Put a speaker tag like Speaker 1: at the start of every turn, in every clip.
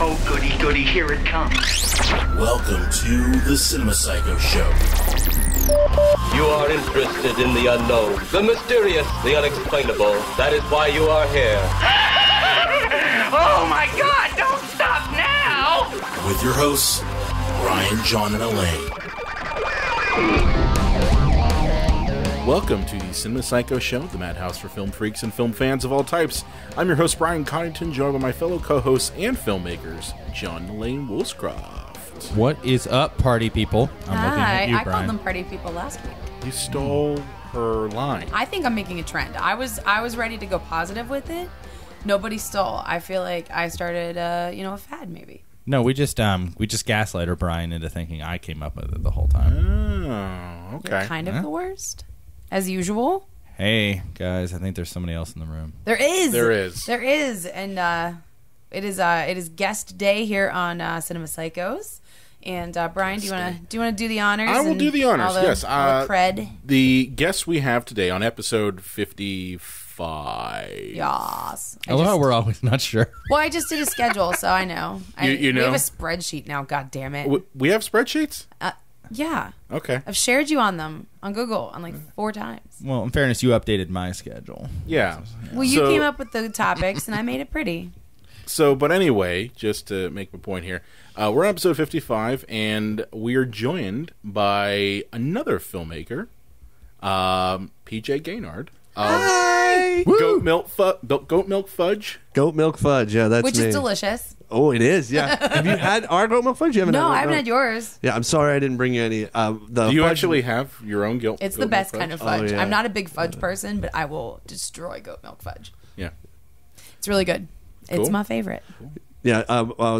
Speaker 1: Oh, goody, goody, here it comes.
Speaker 2: Welcome to the Cinema Psycho Show.
Speaker 3: You are interested in the unknown, the mysterious, the unexplainable. That is why you are here.
Speaker 1: Oh, my God, don't stop now!
Speaker 2: With your hosts, Brian, John, and Elaine.
Speaker 4: Welcome to the Cinema Psycho Show, the madhouse for film freaks and film fans of all types. I'm your host, Brian Connington, joined by my fellow co-hosts and filmmakers, John and Laine Woolscroft.
Speaker 5: What is up, party people? I'm looking at you,
Speaker 6: I
Speaker 5: Brian.
Speaker 6: called them party people last week.
Speaker 4: You stole her line.
Speaker 6: I think I'm making a trend. I was ready to go positive with it. Nobody stole. I feel like I started, a fad maybe.
Speaker 5: No, we just gaslight her, Brian, into thinking I came up with it the whole time.
Speaker 4: Oh, okay.
Speaker 6: You're kind of the worst, as usual.
Speaker 5: Hey, guys, I think there's somebody else in the room.
Speaker 6: There is.
Speaker 4: There is,
Speaker 6: and it is guest day here on Cinema Psychos. And Brian, do you want to do the honors?
Speaker 4: I will do the honors. Yes,
Speaker 6: all the cred.
Speaker 4: The guest we have today on episode 55.
Speaker 6: Yes.
Speaker 5: I love how we're always not sure.
Speaker 6: Well, I just did a schedule, so I know.
Speaker 4: You know?
Speaker 6: We have a spreadsheet now. God damn it.
Speaker 4: We have spreadsheets?
Speaker 6: Yeah.
Speaker 4: Okay.
Speaker 6: I've shared you on them on Google on like 4 times.
Speaker 5: Well, in fairness, you updated my schedule.
Speaker 4: Yeah.
Speaker 6: Well, you came up with the topics, and I made it pretty.
Speaker 4: So, but anyway, just to make my point here, we're on episode 55, and we are joined by another filmmaker, PJ Gaynard.
Speaker 7: Hi!
Speaker 4: Goat Milk Fudge.
Speaker 7: Goat milk fudge, yeah, that's
Speaker 6: Which
Speaker 7: me.
Speaker 6: is delicious.
Speaker 7: Oh, it is, yeah. Have you had our goat milk fudge? You haven't
Speaker 6: No,
Speaker 7: had
Speaker 6: I haven't had yours.
Speaker 7: Yeah, I'm sorry I didn't bring you any.
Speaker 4: Do you actually have your own goat?
Speaker 6: It's
Speaker 4: goat
Speaker 6: the best
Speaker 4: milk
Speaker 6: kind of
Speaker 4: fudge?
Speaker 6: fudge.
Speaker 7: Oh, yeah.
Speaker 6: I'm not a big fudge person, but I will destroy goat milk fudge.
Speaker 4: Yeah.
Speaker 6: It's really good. It's
Speaker 4: Cool.
Speaker 6: my favorite.
Speaker 7: Yeah,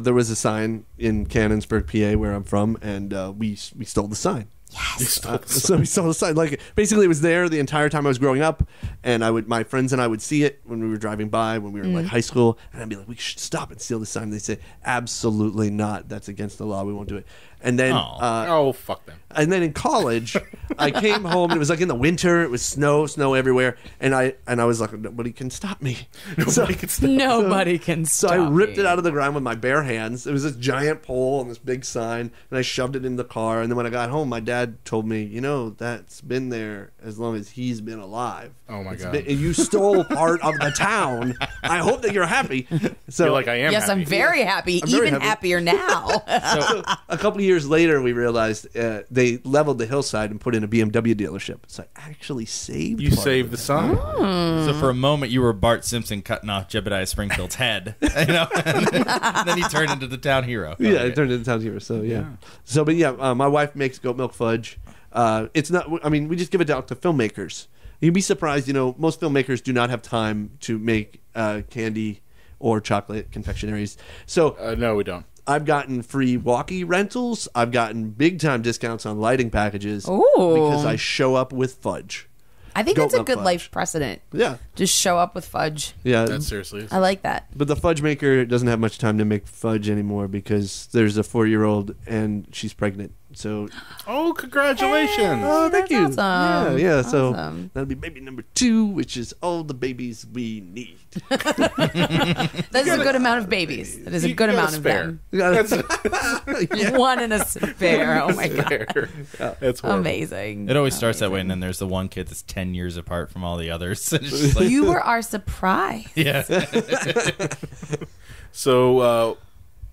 Speaker 7: there was a sign in Cannonsburg, PA, where I'm from, and we stole the sign.
Speaker 6: Yes.
Speaker 7: So we stole the sign. Like, basically, it was there the entire time I was growing up, and my friends and I would see it when we were driving by when we were in like high school, and I'd be like, "We should stop and steal the sign." And they'd say, "Absolutely not. That's against the law. We won't do it." And then,
Speaker 4: oh, fuck them.
Speaker 7: And then in college, I came home and it was like in the winter. It was snow everywhere, and I was like, nobody can stop me.
Speaker 4: Nobody can stop.
Speaker 6: Nobody can
Speaker 7: So
Speaker 6: stop
Speaker 7: I ripped
Speaker 6: me.
Speaker 7: it out of the ground with my bare hands. It was this giant pole and this big sign, and I shoved it in the car. And then when I got home, my dad told me, that's been there as long as he's been alive.
Speaker 4: Oh my God.
Speaker 7: You stole part of the town. I hope that you're happy. So
Speaker 4: You're like, I am
Speaker 6: Yes,
Speaker 4: happy.
Speaker 6: I'm very happy.
Speaker 7: I'm very
Speaker 6: Even
Speaker 7: happy.
Speaker 6: happier now.
Speaker 7: So a couple of years later, we realized they leveled the hillside and put in a BMW dealership. So I actually saved.
Speaker 4: You
Speaker 7: part of
Speaker 4: saved
Speaker 7: it.
Speaker 4: the sign.
Speaker 5: So for a moment, you were Bart Simpson cutting off Jebediah Springfield's head. And then he turned into the town hero.
Speaker 7: Yeah,
Speaker 5: Okay.
Speaker 7: it turned into town hero. So yeah. So but yeah, my wife makes goat milk fudge. It's not. I mean, we just give it out to filmmakers. You'd be surprised. Most filmmakers do not have time to make candy or chocolate confectionaries. So
Speaker 4: No, we don't.
Speaker 7: I've gotten free walkie rentals. I've gotten big time discounts on lighting packages
Speaker 6: Ooh.
Speaker 7: because I show up with fudge.
Speaker 6: I think
Speaker 7: Goat
Speaker 6: that's a
Speaker 7: milk
Speaker 6: good
Speaker 7: fudge.
Speaker 6: life precedent.
Speaker 7: Yeah,
Speaker 6: Just show up with fudge.
Speaker 7: yeah.
Speaker 4: That seriously is.
Speaker 6: I like that.
Speaker 7: But the fudge maker doesn't have much time to make fudge anymore because there's a 4-year-old and she's pregnant. So
Speaker 4: Oh, congratulations.
Speaker 7: oh, thank
Speaker 6: That's
Speaker 7: you.
Speaker 6: awesome.
Speaker 7: Yeah, yeah. So
Speaker 6: Awesome.
Speaker 7: that'll be baby number 2, which is all the babies we need.
Speaker 6: That is a good amount of babies. That is a
Speaker 4: You
Speaker 6: good
Speaker 4: got a
Speaker 6: amount of
Speaker 4: spare.
Speaker 6: them.
Speaker 7: Yeah.
Speaker 6: One and a spare. Oh my god.
Speaker 4: That's horrible.
Speaker 6: Amazing.
Speaker 5: It always starts that way, and then there's the one kid that's 10 years apart from all the others. It's just like,
Speaker 6: You were our surprise.
Speaker 5: yeah.
Speaker 4: So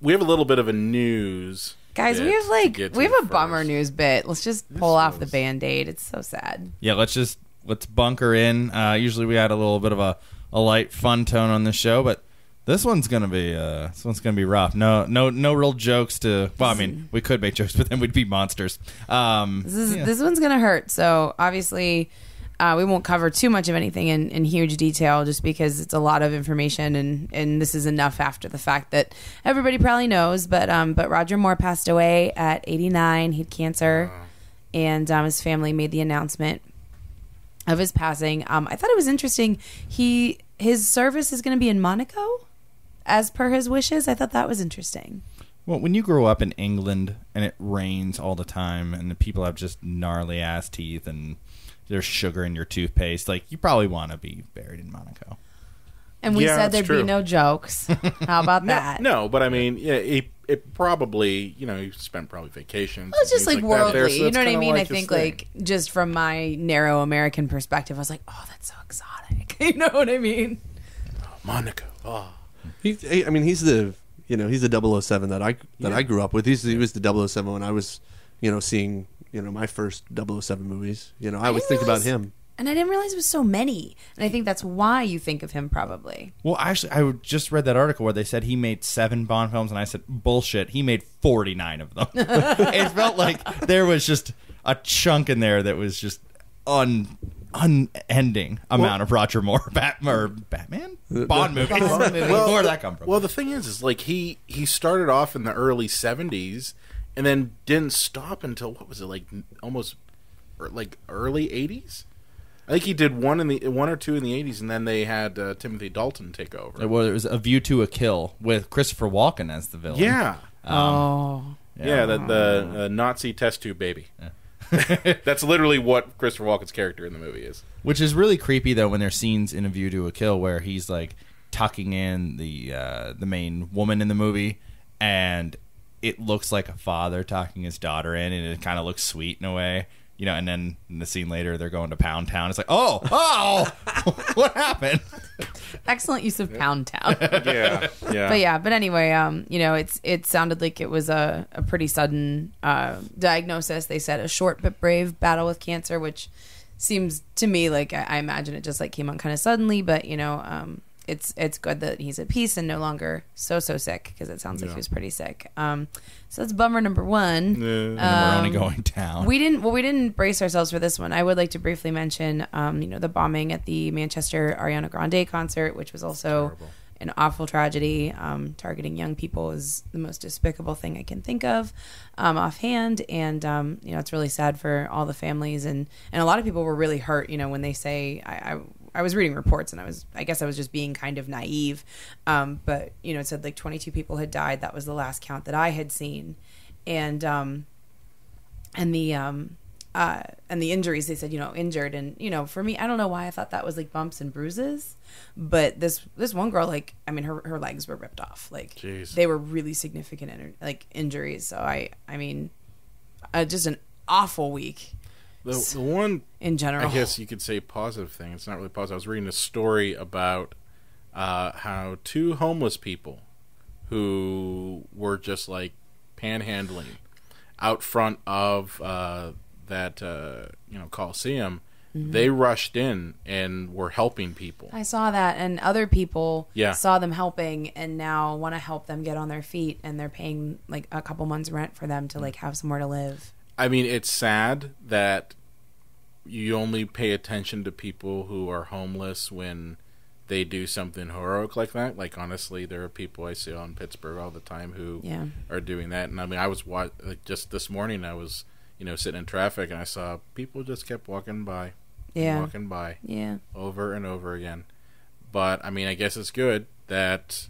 Speaker 4: we have a little bit of a news.
Speaker 6: Guys, we
Speaker 4: bit
Speaker 6: have
Speaker 4: to get to
Speaker 6: a bummer
Speaker 4: first.
Speaker 6: news bit. Let's just pull off the Band-Aid. It's so sad.
Speaker 5: Yeah, let's bunker in. Usually we had a little bit of a light, fun tone on the show, but this one's gonna be rough. No real jokes to. Well, I mean, we could make jokes, but then we'd be monsters.
Speaker 6: This one's gonna hurt. So obviously, we won't cover too much of anything in huge detail, just because it's a lot of information, and this is enough after the fact that everybody probably knows. But Roger Moore passed away at 89. He had cancer, and his family made the announcement of his passing. I thought it was interesting. His service is going to be in Monaco, as per his wishes. I thought that was interesting.
Speaker 5: Well, when you grow up in England and it rains all the time, and the people have just gnarly ass teeth, and there's sugar in your toothpaste, like, you probably want to be buried in Monaco.
Speaker 6: And we
Speaker 4: Yeah,
Speaker 6: said
Speaker 4: that's
Speaker 6: there'd
Speaker 4: true.
Speaker 6: be no jokes. How about that?
Speaker 4: No, but I mean, yeah, it probably, he spent probably vacations.
Speaker 6: Well, it's just
Speaker 4: and
Speaker 6: like
Speaker 4: things that
Speaker 6: worldly.
Speaker 4: there, so
Speaker 6: You
Speaker 4: that's
Speaker 6: know what I
Speaker 4: kinda
Speaker 6: mean? I
Speaker 4: his
Speaker 6: think
Speaker 4: thing.
Speaker 6: like just from my narrow American perspective, I was like, oh, that's so exotic. You know what I mean?
Speaker 4: Monaco. Oh.
Speaker 7: He's the 007 that I grew up with. He was the 007 when I was, seeing my first 007 movies. I always think about him.
Speaker 6: And I didn't realize it was so many. And I think that's why you think of him probably.
Speaker 5: Well, actually, I just read that article where they said he made 7 Bond films, and I said, bullshit, he made 49 of them. It felt like there was just a chunk in there that was just unending amount of Roger Moore Batman? Bond movies. Where did that come from?
Speaker 4: Well, the thing is like he started off in the early 70s and then didn't stop until, what was it, like almost like early 80s? I think he did one or two in the 80s, and then they had Timothy Dalton take over.
Speaker 5: It was A View to a Kill with Christopher Walken as the villain.
Speaker 4: Yeah.
Speaker 5: Yeah.
Speaker 4: The Nazi test tube baby. Yeah. That's literally what Christopher Walken's character in the movie is.
Speaker 5: Which is really creepy, though, when there's scenes in A View to a Kill where he's like tucking in the main woman in the movie, and it looks like a father tucking his daughter in, and it kind of looks sweet in a way. And then in the scene later, they're going to Pound Town. It's like, oh, what happened?
Speaker 6: Excellent use of Pound Town.
Speaker 4: Yeah.
Speaker 6: But anyway, it sounded like it was a pretty sudden diagnosis. They said a short but brave battle with cancer, which seems to me like I imagine it just like came on kind of suddenly. But it's good that he's at peace and no longer so sick, because it sounds like he was pretty sick. So that's bummer number 1.
Speaker 5: And we're only going down.
Speaker 6: We didn't brace ourselves for this one. I would like to briefly mention, the bombing at the Manchester Ariana Grande concert, which was also an awful tragedy. Targeting young people is the most despicable thing I can think of offhand. And, it's really sad for all the families. And a lot of people were really hurt, when they say, I was reading reports, and I guess I was just being kind of naive. But, it said like 22 people had died. That was the last count that I had seen. And the injuries, they said, injured. And, for me, I don't know why I thought that was like bumps and bruises. But this one girl, her legs were ripped off. Like,
Speaker 4: jeez.
Speaker 6: They were really significant, injuries. So just an awful week.
Speaker 4: The one,
Speaker 6: in general,
Speaker 4: I guess you could say positive thing. It's not really positive. I was reading a story about how 2 homeless people who were just like panhandling out front of that Coliseum. Mm-hmm. They rushed in and were helping people.
Speaker 6: I saw that, and other people
Speaker 4: Yeah.
Speaker 6: saw them helping and now want to help them get on their feet, and they're paying like a couple months rent for them to like have somewhere to live.
Speaker 4: I mean, it's sad that you only pay attention to people who are homeless when they do something heroic like that. Like, honestly, there are people I see on Pittsburgh all the time who are doing that. And I mean, I was just this morning, I was, sitting in traffic, and I saw people just kept walking by, over and over again. But I mean, I guess it's good that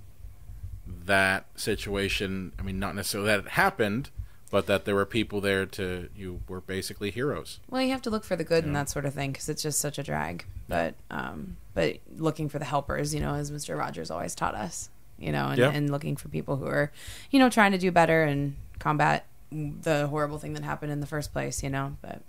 Speaker 4: situation. I mean, not necessarily that it happened, but that there were people there you were basically heroes.
Speaker 6: Well, you have to look for the good in that sort of thing, because it's just such a drag. But looking for the helpers, as Mr. Rogers always taught us, and looking for people who are, trying to do better and combat the horrible thing that happened in the first place, But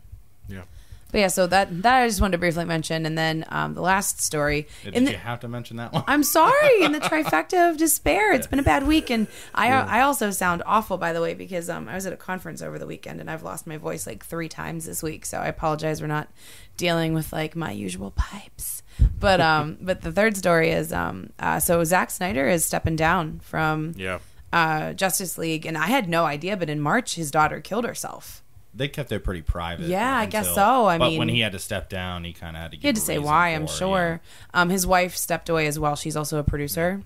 Speaker 6: yeah, so that I just wanted to briefly mention. And then the last story.
Speaker 5: Did you have to mention that one?
Speaker 6: I'm sorry, in the trifecta of despair. It's been a bad week. And I also sound awful, by the way, because I was at a conference over the weekend, and I've lost my voice like 3 times this week. So I apologize. We're not dealing with like my usual pipes. But the third story is so Zack Snyder is stepping down from Justice League. And I had no idea, but in March, his daughter killed herself.
Speaker 5: They kept it pretty private.
Speaker 6: Yeah, I guess so.
Speaker 5: But when he had to step down, he kind of had to give
Speaker 6: he had to say why, I'm sure. His wife stepped away as well. She's also a producer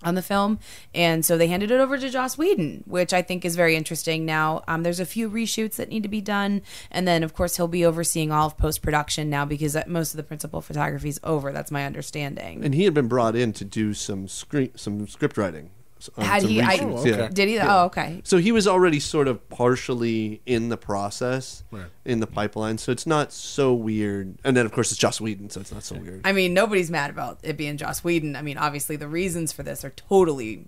Speaker 6: on the film. And so they handed it over to Joss Whedon, which I think is very interesting. Now, there's a few reshoots that need to be done. And then, of course, he'll be overseeing all of post-production now, because most of the principal photography is over. That's my understanding.
Speaker 7: And he had been brought in to do some script writing.
Speaker 6: Had
Speaker 7: some
Speaker 6: he?
Speaker 7: reshoots, yeah.
Speaker 6: Did he? Oh, okay.
Speaker 7: So he was already sort of partially in the process, in the pipeline. So it's not so weird. And then, of course, it's Joss Whedon, so it's not so weird.
Speaker 6: I mean, nobody's mad about it being Joss Whedon. I mean, obviously, the reasons for this are totally,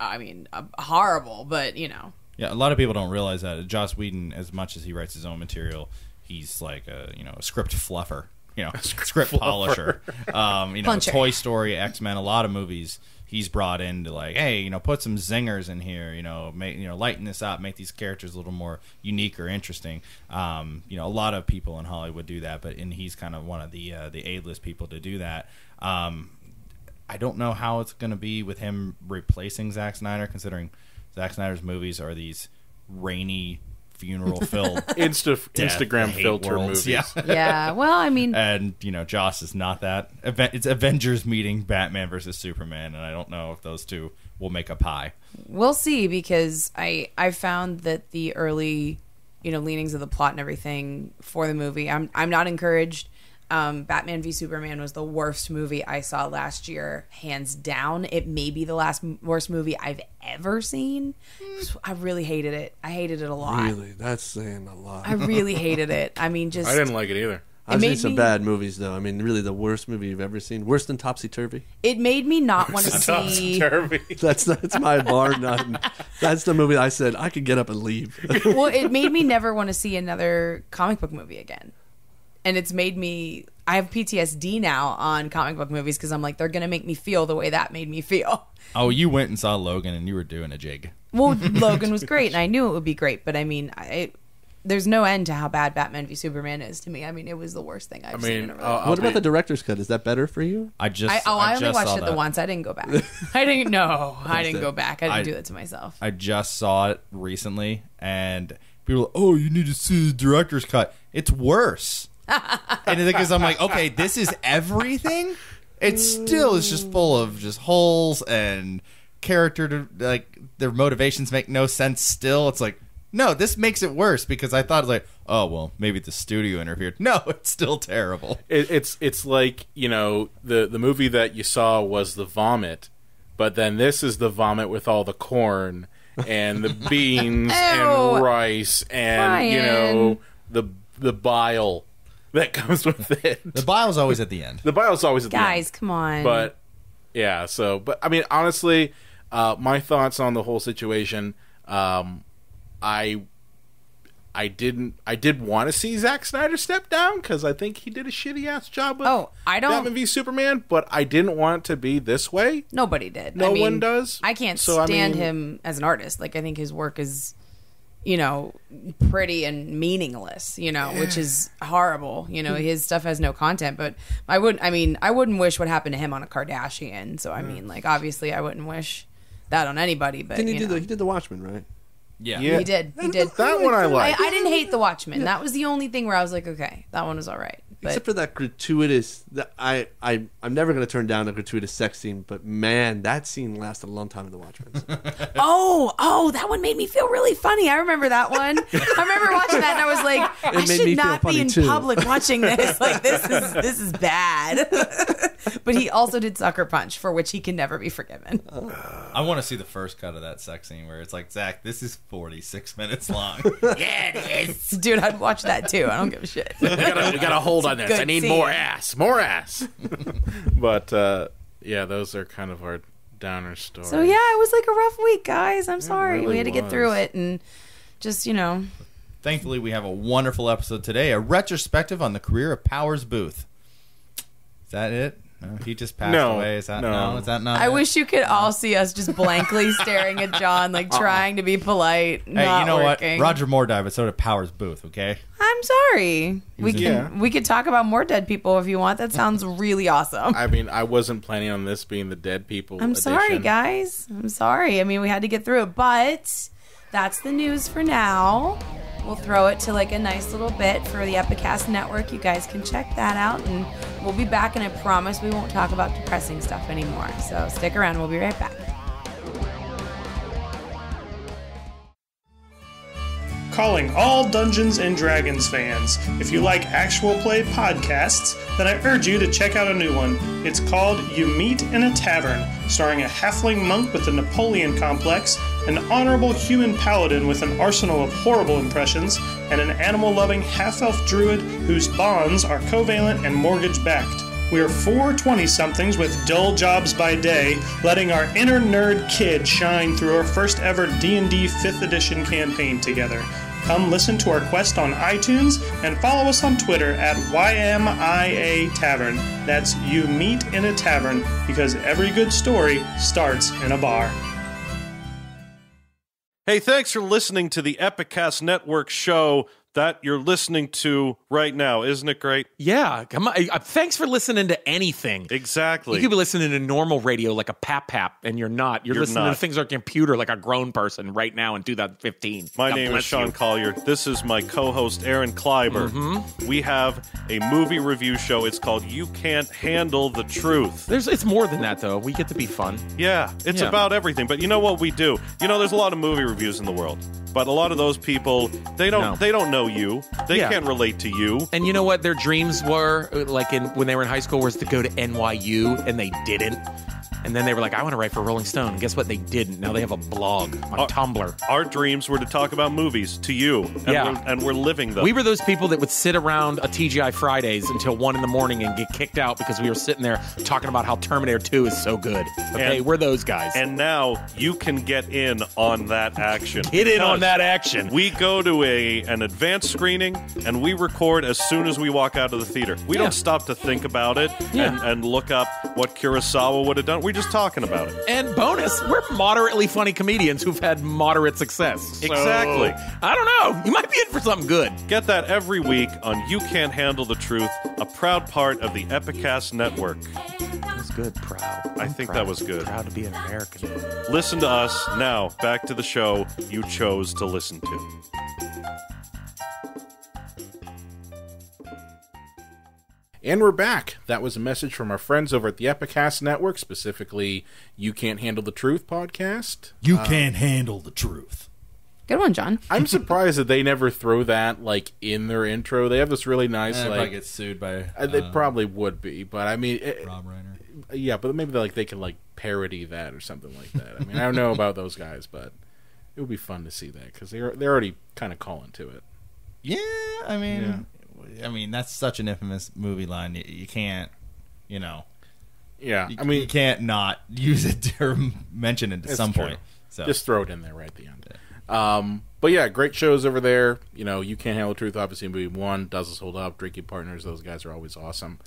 Speaker 6: horrible. But Yeah,
Speaker 5: a lot of people don't realize that Joss Whedon, as much as he writes his own material, he's like a script fluffer, script polisher.
Speaker 6: Puncher.
Speaker 5: Toy Story, X-Men, a lot of movies he's brought in to hey, put some zingers in here, make lighten this up, make these characters a little more unique or interesting. A lot of people in Hollywood do that, and he's kind of one of the A-list people to do that. I don't know how it's going to be with him replacing Zack Snyder, considering Zack Snyder's movies are these rainy, funeral-filled
Speaker 4: Instagram filter movies.
Speaker 6: Yeah. Well, I mean,
Speaker 5: and Joss is not that. It's Avengers meeting Batman versus Superman, and I don't know if those two will make a pie.
Speaker 6: We'll see, because I found that the early, leanings of the plot and everything for the movie, I'm not encouraged. Batman v Superman was the worst movie I saw last year, hands down. It may be the worst movie I've ever seen. I really hated it. I hated it a lot.
Speaker 7: Really? That's saying a lot.
Speaker 6: I really hated it. I mean,
Speaker 4: I didn't like it either.
Speaker 7: I've seen some bad movies, though. I mean, really, the worst movie you've ever seen. Worse than Topsy Turvy.
Speaker 6: It made me not want to see.
Speaker 4: Topsy Turvy.
Speaker 7: That's my bar none. That's the movie I said I could get up and leave.
Speaker 6: Well, it made me never want to see another comic book movie again. And it's made me, I have PTSD now on comic book movies, because I'm like, they're going to make me feel the way that made me feel.
Speaker 5: Oh, you went and saw Logan and you were doing a jig.
Speaker 6: Well, Logan was great, and I knew it would be great, but I mean, there's no end to how bad Batman v Superman is to me. I mean, it was the worst thing I've seen in a really long time.
Speaker 7: What about the director's cut? Is that better for you?
Speaker 6: I only watched it the once. I didn't go back. I didn't go back. I didn't do that to myself.
Speaker 5: I just saw it recently, and people are like, oh, you need to see the director's cut. It's worse. And the thing is, I'm like, okay, this is everything? It still is just full of just holes and character, their motivations make no sense still. It's like, no, this makes it worse, because I thought, oh, well, maybe the studio interfered. No, it's still terrible.
Speaker 4: It's like, the movie that you saw was The Vomit, but then this is The Vomit with all the corn and the beans and rice and, the bile that comes with it.
Speaker 5: The bile's always at the end.
Speaker 6: Guys, come on.
Speaker 4: But, yeah, I mean, honestly, my thoughts on the whole situation, I did want to see Zack Snyder step down, because I think he did a shitty ass job with Batman v Superman, but I didn't want it to be this way.
Speaker 6: Nobody did.
Speaker 4: No one does.
Speaker 6: I can't stand him as an artist. I think his work is, pretty and meaningless, which is horrible. His stuff has no content, but I wouldn't wish what happened to him on a Kardashian. So, obviously I wouldn't wish that on anybody, but
Speaker 7: he did The Watchmen, right?
Speaker 5: Yeah.
Speaker 6: He did.
Speaker 4: That one I liked.
Speaker 6: I didn't hate The Watchmen. That was the only thing where I was like, okay, that one was all right. But
Speaker 7: except for that gratuitous, I'm never going to turn down a gratuitous sex scene, but man, that scene lasted a long time in The Watchmen.
Speaker 6: oh, that one made me feel really funny. I remember that one. I remember watching that, and I was like, I should not be in public watching this. This is bad. But he also did Sucker Punch, for which he can never be forgiven.
Speaker 5: I want to see the first cut of that sex scene where it's like, Zach, this is 46 minutes long.
Speaker 6: Yeah, it is. Dude, I'd watch that too. I don't give a shit.
Speaker 4: We gotta hold on this. I need more ass. But those are kind of our downer stories.
Speaker 6: So yeah, it was like a rough week, guys. I'm sorry.
Speaker 4: Really
Speaker 6: we had to get through it, and just
Speaker 5: Thankfully, we have a wonderful episode today, a retrospective on the career of Powers Booth. Is that it? No, he just passed away. Is that no? Is that not?
Speaker 6: I wish you could all see us just blankly staring at John, trying to be polite.
Speaker 5: Hey,
Speaker 6: not
Speaker 5: you know
Speaker 6: working.
Speaker 5: what? Roger Moore died, but so did Powers Booth. Okay.
Speaker 6: I'm sorry. We could talk about more dead people if you want. That sounds really awesome.
Speaker 4: I mean, I wasn't planning on this being the dead people.
Speaker 6: I'm sorry, guys. I'm sorry. I mean, we had to get through it, but that's the news for now. We'll throw it to a nice little bit for the Epicast Network. You guys can check that out, and we'll be back, and I promise we won't talk about depressing stuff anymore. So stick around. We'll be right back.
Speaker 8: calling all Dungeons & Dragons fans. If you like actual play podcasts, then I urge you to check out a new one. It's called You Meet in a Tavern, starring a halfling monk with a Napoleon complex, an honorable human paladin with an arsenal of horrible impressions, and an animal-loving half-elf druid whose bonds are covalent and mortgage-backed. We are four 20-somethings with dull jobs by day, letting our inner nerd kid shine through our first ever D&D 5th edition campaign together. Come listen to our quest on iTunes and follow us on Twitter at YMIA Tavern. That's You Meet in a Tavern, because every good story starts in a bar.
Speaker 9: Hey, thanks for listening to the Epicast Network show that you're listening to right now. Isn't it great?
Speaker 10: Yeah. Come on. Thanks for listening to anything.
Speaker 9: Exactly.
Speaker 10: You could be listening to normal radio like a pap, and you're not. You're listening to things like a computer like a grown person right now in 2015.
Speaker 9: My name is Sean Collier. This is my co-host, Aaron Kleiber. Mm-hmm. We have a movie review show. It's called You Can't Handle the Truth.
Speaker 10: It's more than that, though. We get to be fun.
Speaker 9: Yeah. It's about everything. But you know what we do? You know, there's a lot of movie reviews in the world. But a lot of those people, they don't know you. They can't relate to you.
Speaker 10: And you know what their dreams were, like when they were in high school, was to go to NYU, and they didn't. And then they were like, I want to write for Rolling Stone. And guess what? They didn't. Now they have a blog on Tumblr.
Speaker 9: Our dreams were to talk about movies to you. And we're living them.
Speaker 10: We were those people that would sit around a TGI Fridays until 1 a.m. and get kicked out because we were sitting there talking about how Terminator 2 is so good. Okay, we're those guys.
Speaker 9: And now you can get in on that action.
Speaker 10: Get in on that action.
Speaker 9: We go to an advanced screening, and we record as soon as we walk out of the theater. We don't stop to think about it and look up what Kurosawa would have done. We're just talking about it.
Speaker 10: And bonus, we're moderately funny comedians who've had moderate success. So,
Speaker 9: exactly.
Speaker 10: I don't know. You might be in for something good.
Speaker 9: Get that every week on You Can't Handle the Truth, a proud part of the Epicast Network.
Speaker 10: That was good. Proud.
Speaker 9: I think that was good.
Speaker 10: Proud to be an American.
Speaker 9: Listen to us. Now, back to the show you chose to listen to.
Speaker 4: And we're back. That was a message from our friends over at the Epicast Network, specifically You Can't Handle the Truth podcast.
Speaker 2: You can't handle the truth.
Speaker 6: Good one, John.
Speaker 4: I'm surprised that they never throw that in their intro. They have this really nice
Speaker 5: probably get sued by.
Speaker 4: They probably would be, but I mean,
Speaker 5: Rob Reiner.
Speaker 4: Yeah, but maybe they can parody that or something like that. I mean, I don't know about those guys, but it would be fun to see that because they're already kind of calling to it.
Speaker 5: Yeah, I mean, that's such an infamous movie line. You can't,
Speaker 4: Yeah,
Speaker 5: you can't not use it or mention it at some point. So
Speaker 4: just throw it in there right at the end. But yeah, great shows over there. You Can't Handle the Truth. Obviously, movie 1 Does Us Hold Up. Drinking Partners. Those guys are always awesome.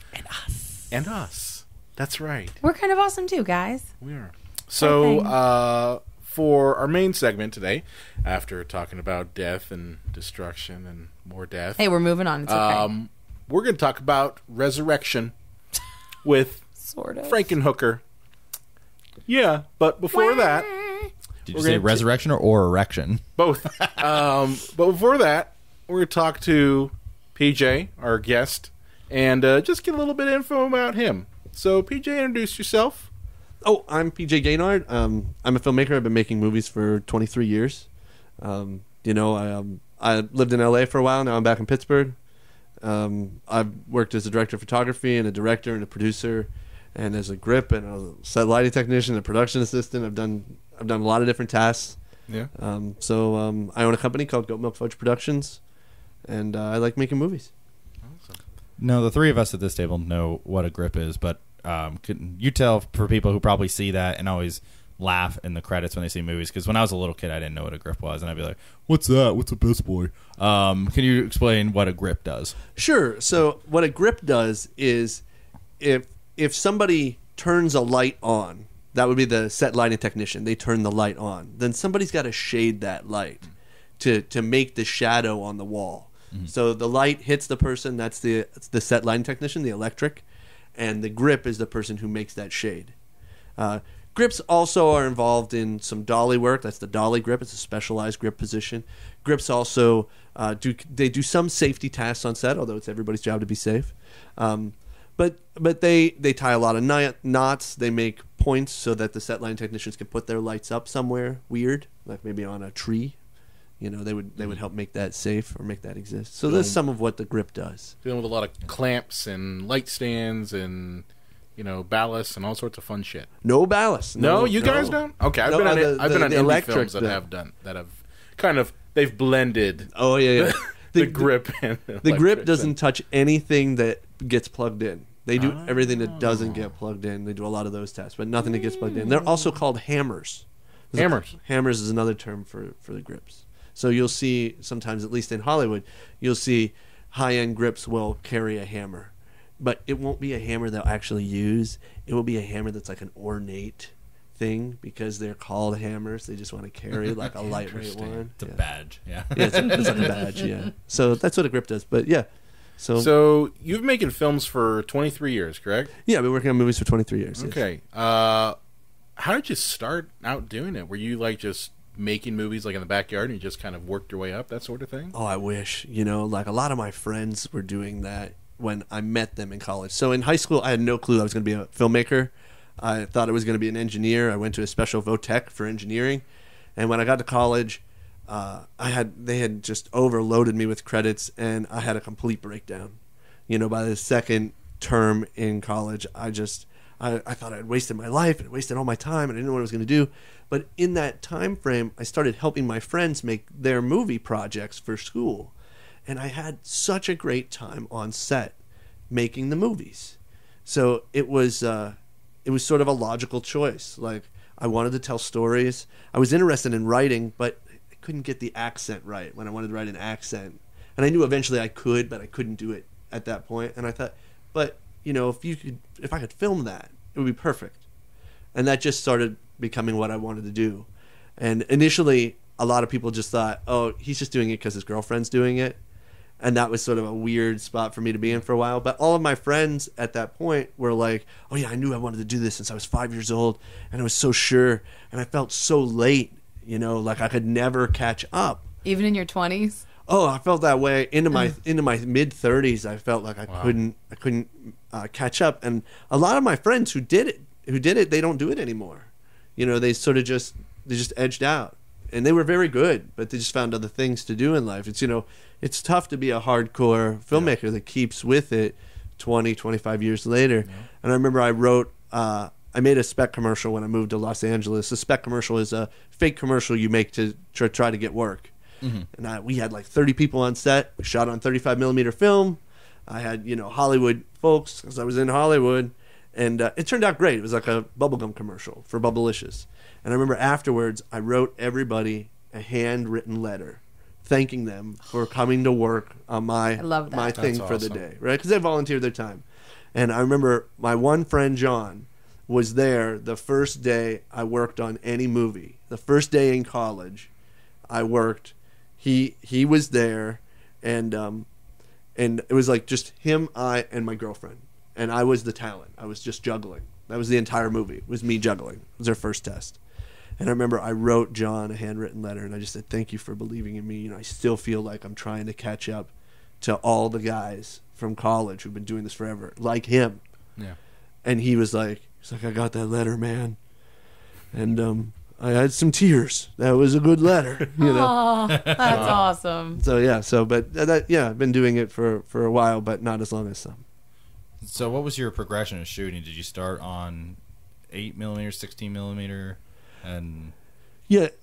Speaker 4: And us. That's right.
Speaker 6: We're kind of awesome too, guys.
Speaker 4: We are. So, for our main segment today, after talking about death and destruction and more death.
Speaker 6: Hey, we're moving on. It's okay.
Speaker 4: We're going to talk about resurrection with
Speaker 6: sort of
Speaker 4: Frankenhooker. Yeah, but before that...
Speaker 5: Did you say resurrection or erection?
Speaker 4: Both. But before that, we're going to talk to PJ, our guest, and just get a little bit of info about him. So, PJ, introduce yourself.
Speaker 7: Oh, I'm PJ Gaynard. I'm a filmmaker. I've been making movies for 23 years. I lived in LA for a while. Now I'm back in Pittsburgh. I've worked as a director of photography and a director and a producer, and as a grip and a set lighting technician, a production assistant. I've done a lot of different tasks.
Speaker 4: Yeah.
Speaker 7: I own a company called Goat Milk Fudge Productions, and I like making movies.
Speaker 4: Awesome.
Speaker 5: No, the three of us at this table know what a grip is, but could you tell for people who probably see that and always laugh in the credits when they see movies? Because when I was a little kid, I didn't know what a grip was, and I'd be like, "What's that? What's a piss boy?" Can you explain what a grip does?
Speaker 7: Sure. So what a grip does is if somebody turns a light on, that would be the set lighting technician. They turn the light on. Then somebody's got to shade that light to make the shadow on the wall. Mm-hmm. So the light hits the person. That's the set lighting technician, the electric, and the grip is the person who makes that shade. Grips also are involved in some dolly work. That's the dolly grip. It's a specialized grip position. Grips also do some safety tasks on set, although it's everybody's job to be safe. But they tie a lot of knots. They make points so that the set line technicians can put their lights up somewhere weird, like maybe on a tree. They would help make that safe or make that exist. So that's some of what the grip does.
Speaker 4: Dealing with a lot of clamps and light stands and ballast and all sorts of fun shit.
Speaker 7: No ballast.
Speaker 4: No, you guys don't. Okay, I've been on indie films that have kind of they've blended.
Speaker 7: Oh yeah.
Speaker 4: The grip and
Speaker 7: the grip doesn't touch anything that gets plugged in. They do everything that doesn't get plugged in. They do a lot of those tests, but nothing that gets plugged in. They're also called hammers. Hammers is another term for the grips. So you'll see sometimes, at least in Hollywood, you'll see high-end grips will carry a hammer. But it won't be a hammer they'll actually use. It will be a hammer that's like an ornate thing because they're called hammers. They just want to carry like a lightweight one.
Speaker 5: It's a badge, yeah.
Speaker 7: It's like a badge, yeah. So that's what a grip does. But yeah.
Speaker 4: So you've been making films for 23 years, correct?
Speaker 7: Yeah, I've been working on movies for 23 years.
Speaker 4: Okay.
Speaker 7: Yes.
Speaker 4: How did you start out doing it? Were you like just making movies like in the backyard and you just kind of worked your way up, that sort of thing?
Speaker 7: Oh, I wish. Like a lot of my friends were doing that when I met them in college. So in high school, I had no clue I was going to be a filmmaker. I thought I was going to be an engineer. I went to a special VOTech for engineering. And when I got to college, they had just overloaded me with credits, and I had a complete breakdown. By the second term in college, I thought I'd wasted my life and wasted all my time, and I didn't know what I was going to do. But in that time frame, I started helping my friends make their movie projects for school. And I had such a great time on set making the movies. So it was sort of a logical choice. Like, I wanted to tell stories. I was interested in writing, but I couldn't get the accent right when I wanted to write an accent. And I knew eventually I could, but I couldn't do it at that point. And I thought, but if I could film that, it would be perfect. And that just started becoming what I wanted to do. And initially, a lot of people just thought, oh, he's just doing it because his girlfriend's doing it. And that was sort of a weird spot for me to be in for a while. But all of my friends at that point were like, oh yeah, I knew I wanted to do this since I was 5 years old. And I was so sure. And I felt so late, like I could never catch up.
Speaker 6: Even in your 20s?
Speaker 7: Oh, I felt that way into my mid 30s. I felt like I couldn't catch up. And a lot of my friends who did it, they don't do it anymore. They sort of just edged out. And they were very good, but they just found other things to do in life. It's tough to be a hardcore filmmaker that keeps with it 20, 25 years later. Yeah. And I remember I made a spec commercial when I moved to Los Angeles. A spec commercial is a fake commercial you make to try to get work. Mm-hmm. And we had like 30 people on set. We shot on 35 millimeter film. I had, Hollywood folks because I was in Hollywood. And it turned out great. It was like a bubblegum commercial for Bubblicious. And I remember afterwards, I wrote everybody a handwritten letter thanking them for coming to work on my thing for the day, right? Because they volunteered their time. And I remember my one friend, John, was there the first day I worked on any movie. The first day in college, I worked. He was there, and it was like just him, I, and my girlfriend. And I was the talent. I was just juggling. That was the entire movie. It was me juggling. It was our first test. And I remember I wrote John a handwritten letter, and I just said, thank you for believing in me. I still feel like I'm trying to catch up to all the guys from college who've been doing this forever, like him. Yeah. And he was like, I got that letter, man. And I had some tears. That was a good letter.
Speaker 6: Oh, that's awesome.
Speaker 7: So, yeah. I've been doing it for a while, but not as long as some.
Speaker 5: So what was your progression of shooting? Did you start on 8mm, 16mm? And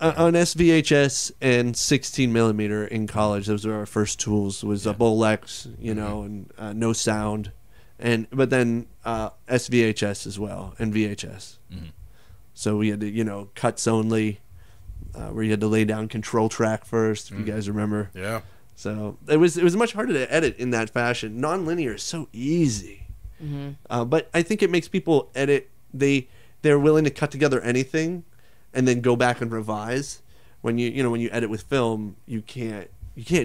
Speaker 7: on SVHS and 16 millimeter in college, those were our first tools. It was a Bolex, and no sound, but then SVHS as well and VHS. Mm-hmm. So we had to cuts only, where you had to lay down control track first. If you guys remember,
Speaker 4: yeah.
Speaker 7: So it was much harder to edit in that fashion. Non-linear is so easy, but I think it makes people edit. They're willing to cut together anything and then go back and revise. When you edit with film, you can't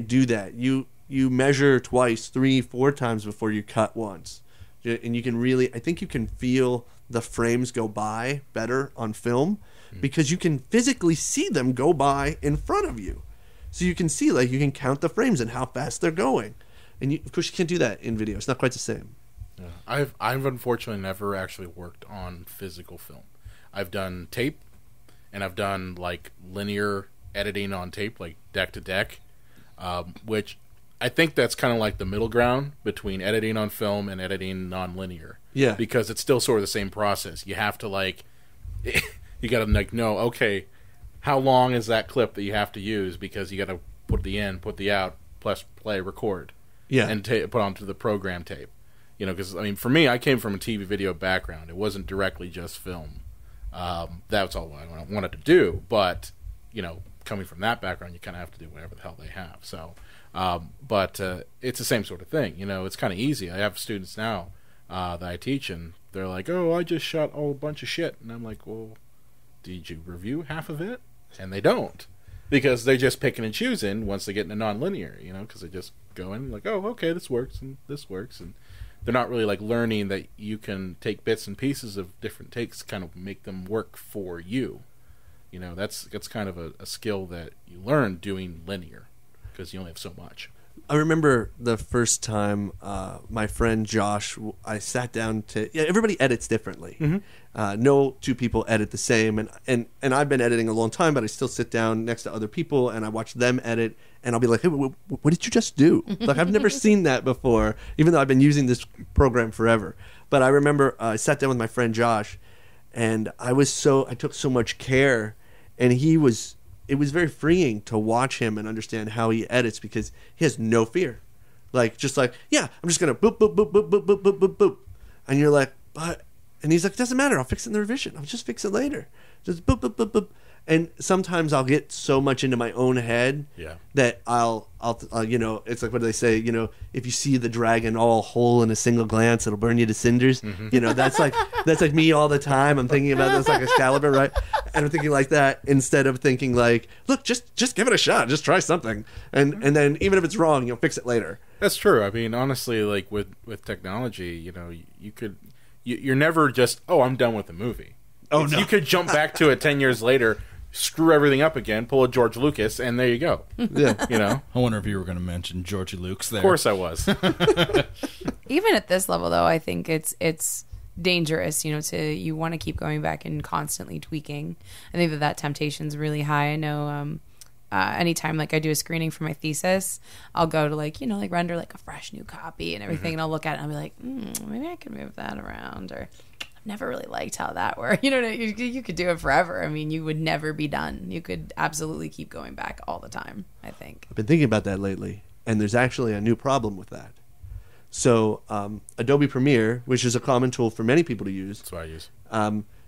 Speaker 7: do that. You measure twice, 3, 4 times before you cut once, and you can I think you can feel the frames go by better on film because you can physically see them go by in front of you, so you can see you can count the frames and how fast they're going, and of course you can't do that in video. It's not quite the same.
Speaker 4: Yeah. I've unfortunately never actually worked on physical film. I've done tape. And I've done linear editing on tape, like deck to deck, which I think that's kind of like the middle ground between editing on film and editing non-linear.
Speaker 7: Yeah.
Speaker 4: Because it's still sort of the same process. You have to like, you got to like know, okay, how long is that clip that you have to use, because you got to put the in, put the out, plus play, record, and put onto the program tape. You know, because I mean, for me, I came from a TV video background. It wasn't directly just film. That's all I wanted to do. But you know, coming from that background, you kind of have to do whatever the hell they have. So, but it's the same sort of thing. You know, it's kind of easy. I have students now that I teach, and they're like, "Oh, I just shot a bunch of shit," and I'm like, "Well, did you review half of it?" And they don't, because they're just picking and choosing once they get into non-linear. You know, because they just go in like, "Oh, okay, this works and this works," and they're not really like learning that you can take bits and pieces of different takes, kind of make them work for you. You know, that's kind of a skill that you learn doing linear, because you only have so much.
Speaker 7: I remember the first time my friend Josh, I sat down to... Yeah, everybody edits differently. Mm-hmm. No two people edit the same. And I've been editing a long time, but I still sit down next to other people and I watch them edit. And I'll be like, hey, what did you just do? Like, I've never seen that before, even though I've been using this program forever. But I remember I sat down with my friend Josh, and I took so much care. And it was very freeing to watch him and understand how he edits, because he has no fear. Like, just like, yeah, I'm just going to boop, boop, boop, boop, boop, boop, boop, boop, boop. And you're like, but... And he's like, it doesn't matter. I'll fix it in the revision. I'll just fix it later. Just boop, boop, boop, boop. And sometimes I'll get so much into my own head that I'll you know, it's like, what do they say? You know, if you see the dragon all whole in a single glance, it'll burn you to cinders. Mm-hmm. You know, that's like me all the time. I'm thinking about this like Excalibur, right? And I'm thinking like that instead of thinking like, look, just give it a shot. Just try something. And then even if it's wrong, you'll fix it later.
Speaker 4: That's true. I mean, honestly, like with technology, you know, you're never just, oh, I'm done with the movie. Oh, no. You could jump back to it 10 years later, screw everything up again, pull a George Lucas, and there you go. Yeah, you know.
Speaker 5: I wonder if you were going to mention George Lucas there.
Speaker 4: Of course I was.
Speaker 6: Even at this level, though, I think it's dangerous. You know, you want to keep going back and constantly tweaking. I think that temptation's really high. I know. Anytime like I do a screening for my thesis, I'll go to like, you know, like render like a fresh new copy and everything, and I'll look at it and I'll be like, maybe I can move that around, or I've never really liked how that worked. You know, you could do it forever. I mean, you would never be done. You could absolutely keep going back all the time, I think.
Speaker 7: I've been thinking about that lately, and there's actually a new problem with that. So Adobe Premiere, which is a common tool for many people to use.
Speaker 4: That's what I use.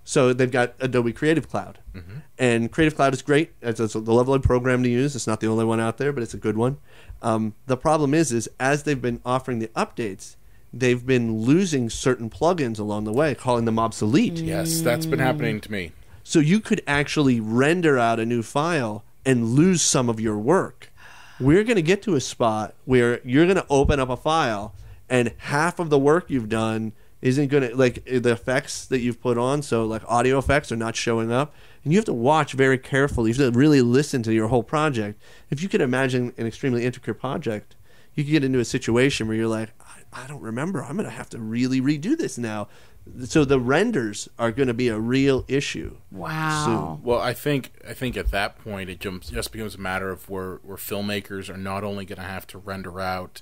Speaker 7: So they've got Adobe Creative Cloud. Mm-hmm. And Creative Cloud is great. It's the level 1 program to use. It's not the only one out there, but it's a good one. The problem is as they've been offering the updates, they've been losing certain plugins along the way, calling them obsolete.
Speaker 4: Yes, that's been happening to me.
Speaker 7: So you could actually render out a new file and lose some of your work. We're going to get to a spot where you're going to open up a file and half of the work you've done isn't going to, like, the effects that you've put on, so like audio effects are not showing up, and you have to watch very carefully. You have to really listen to your whole project. If you could imagine an extremely intricate project, you could get into a situation where you're like, I don't remember. I'm going to have to really redo this now. So the renders are going to be a real issue.
Speaker 6: Wow.
Speaker 7: Soon.
Speaker 4: Well, I think at that point it just becomes a matter of where filmmakers are not only going to have to render out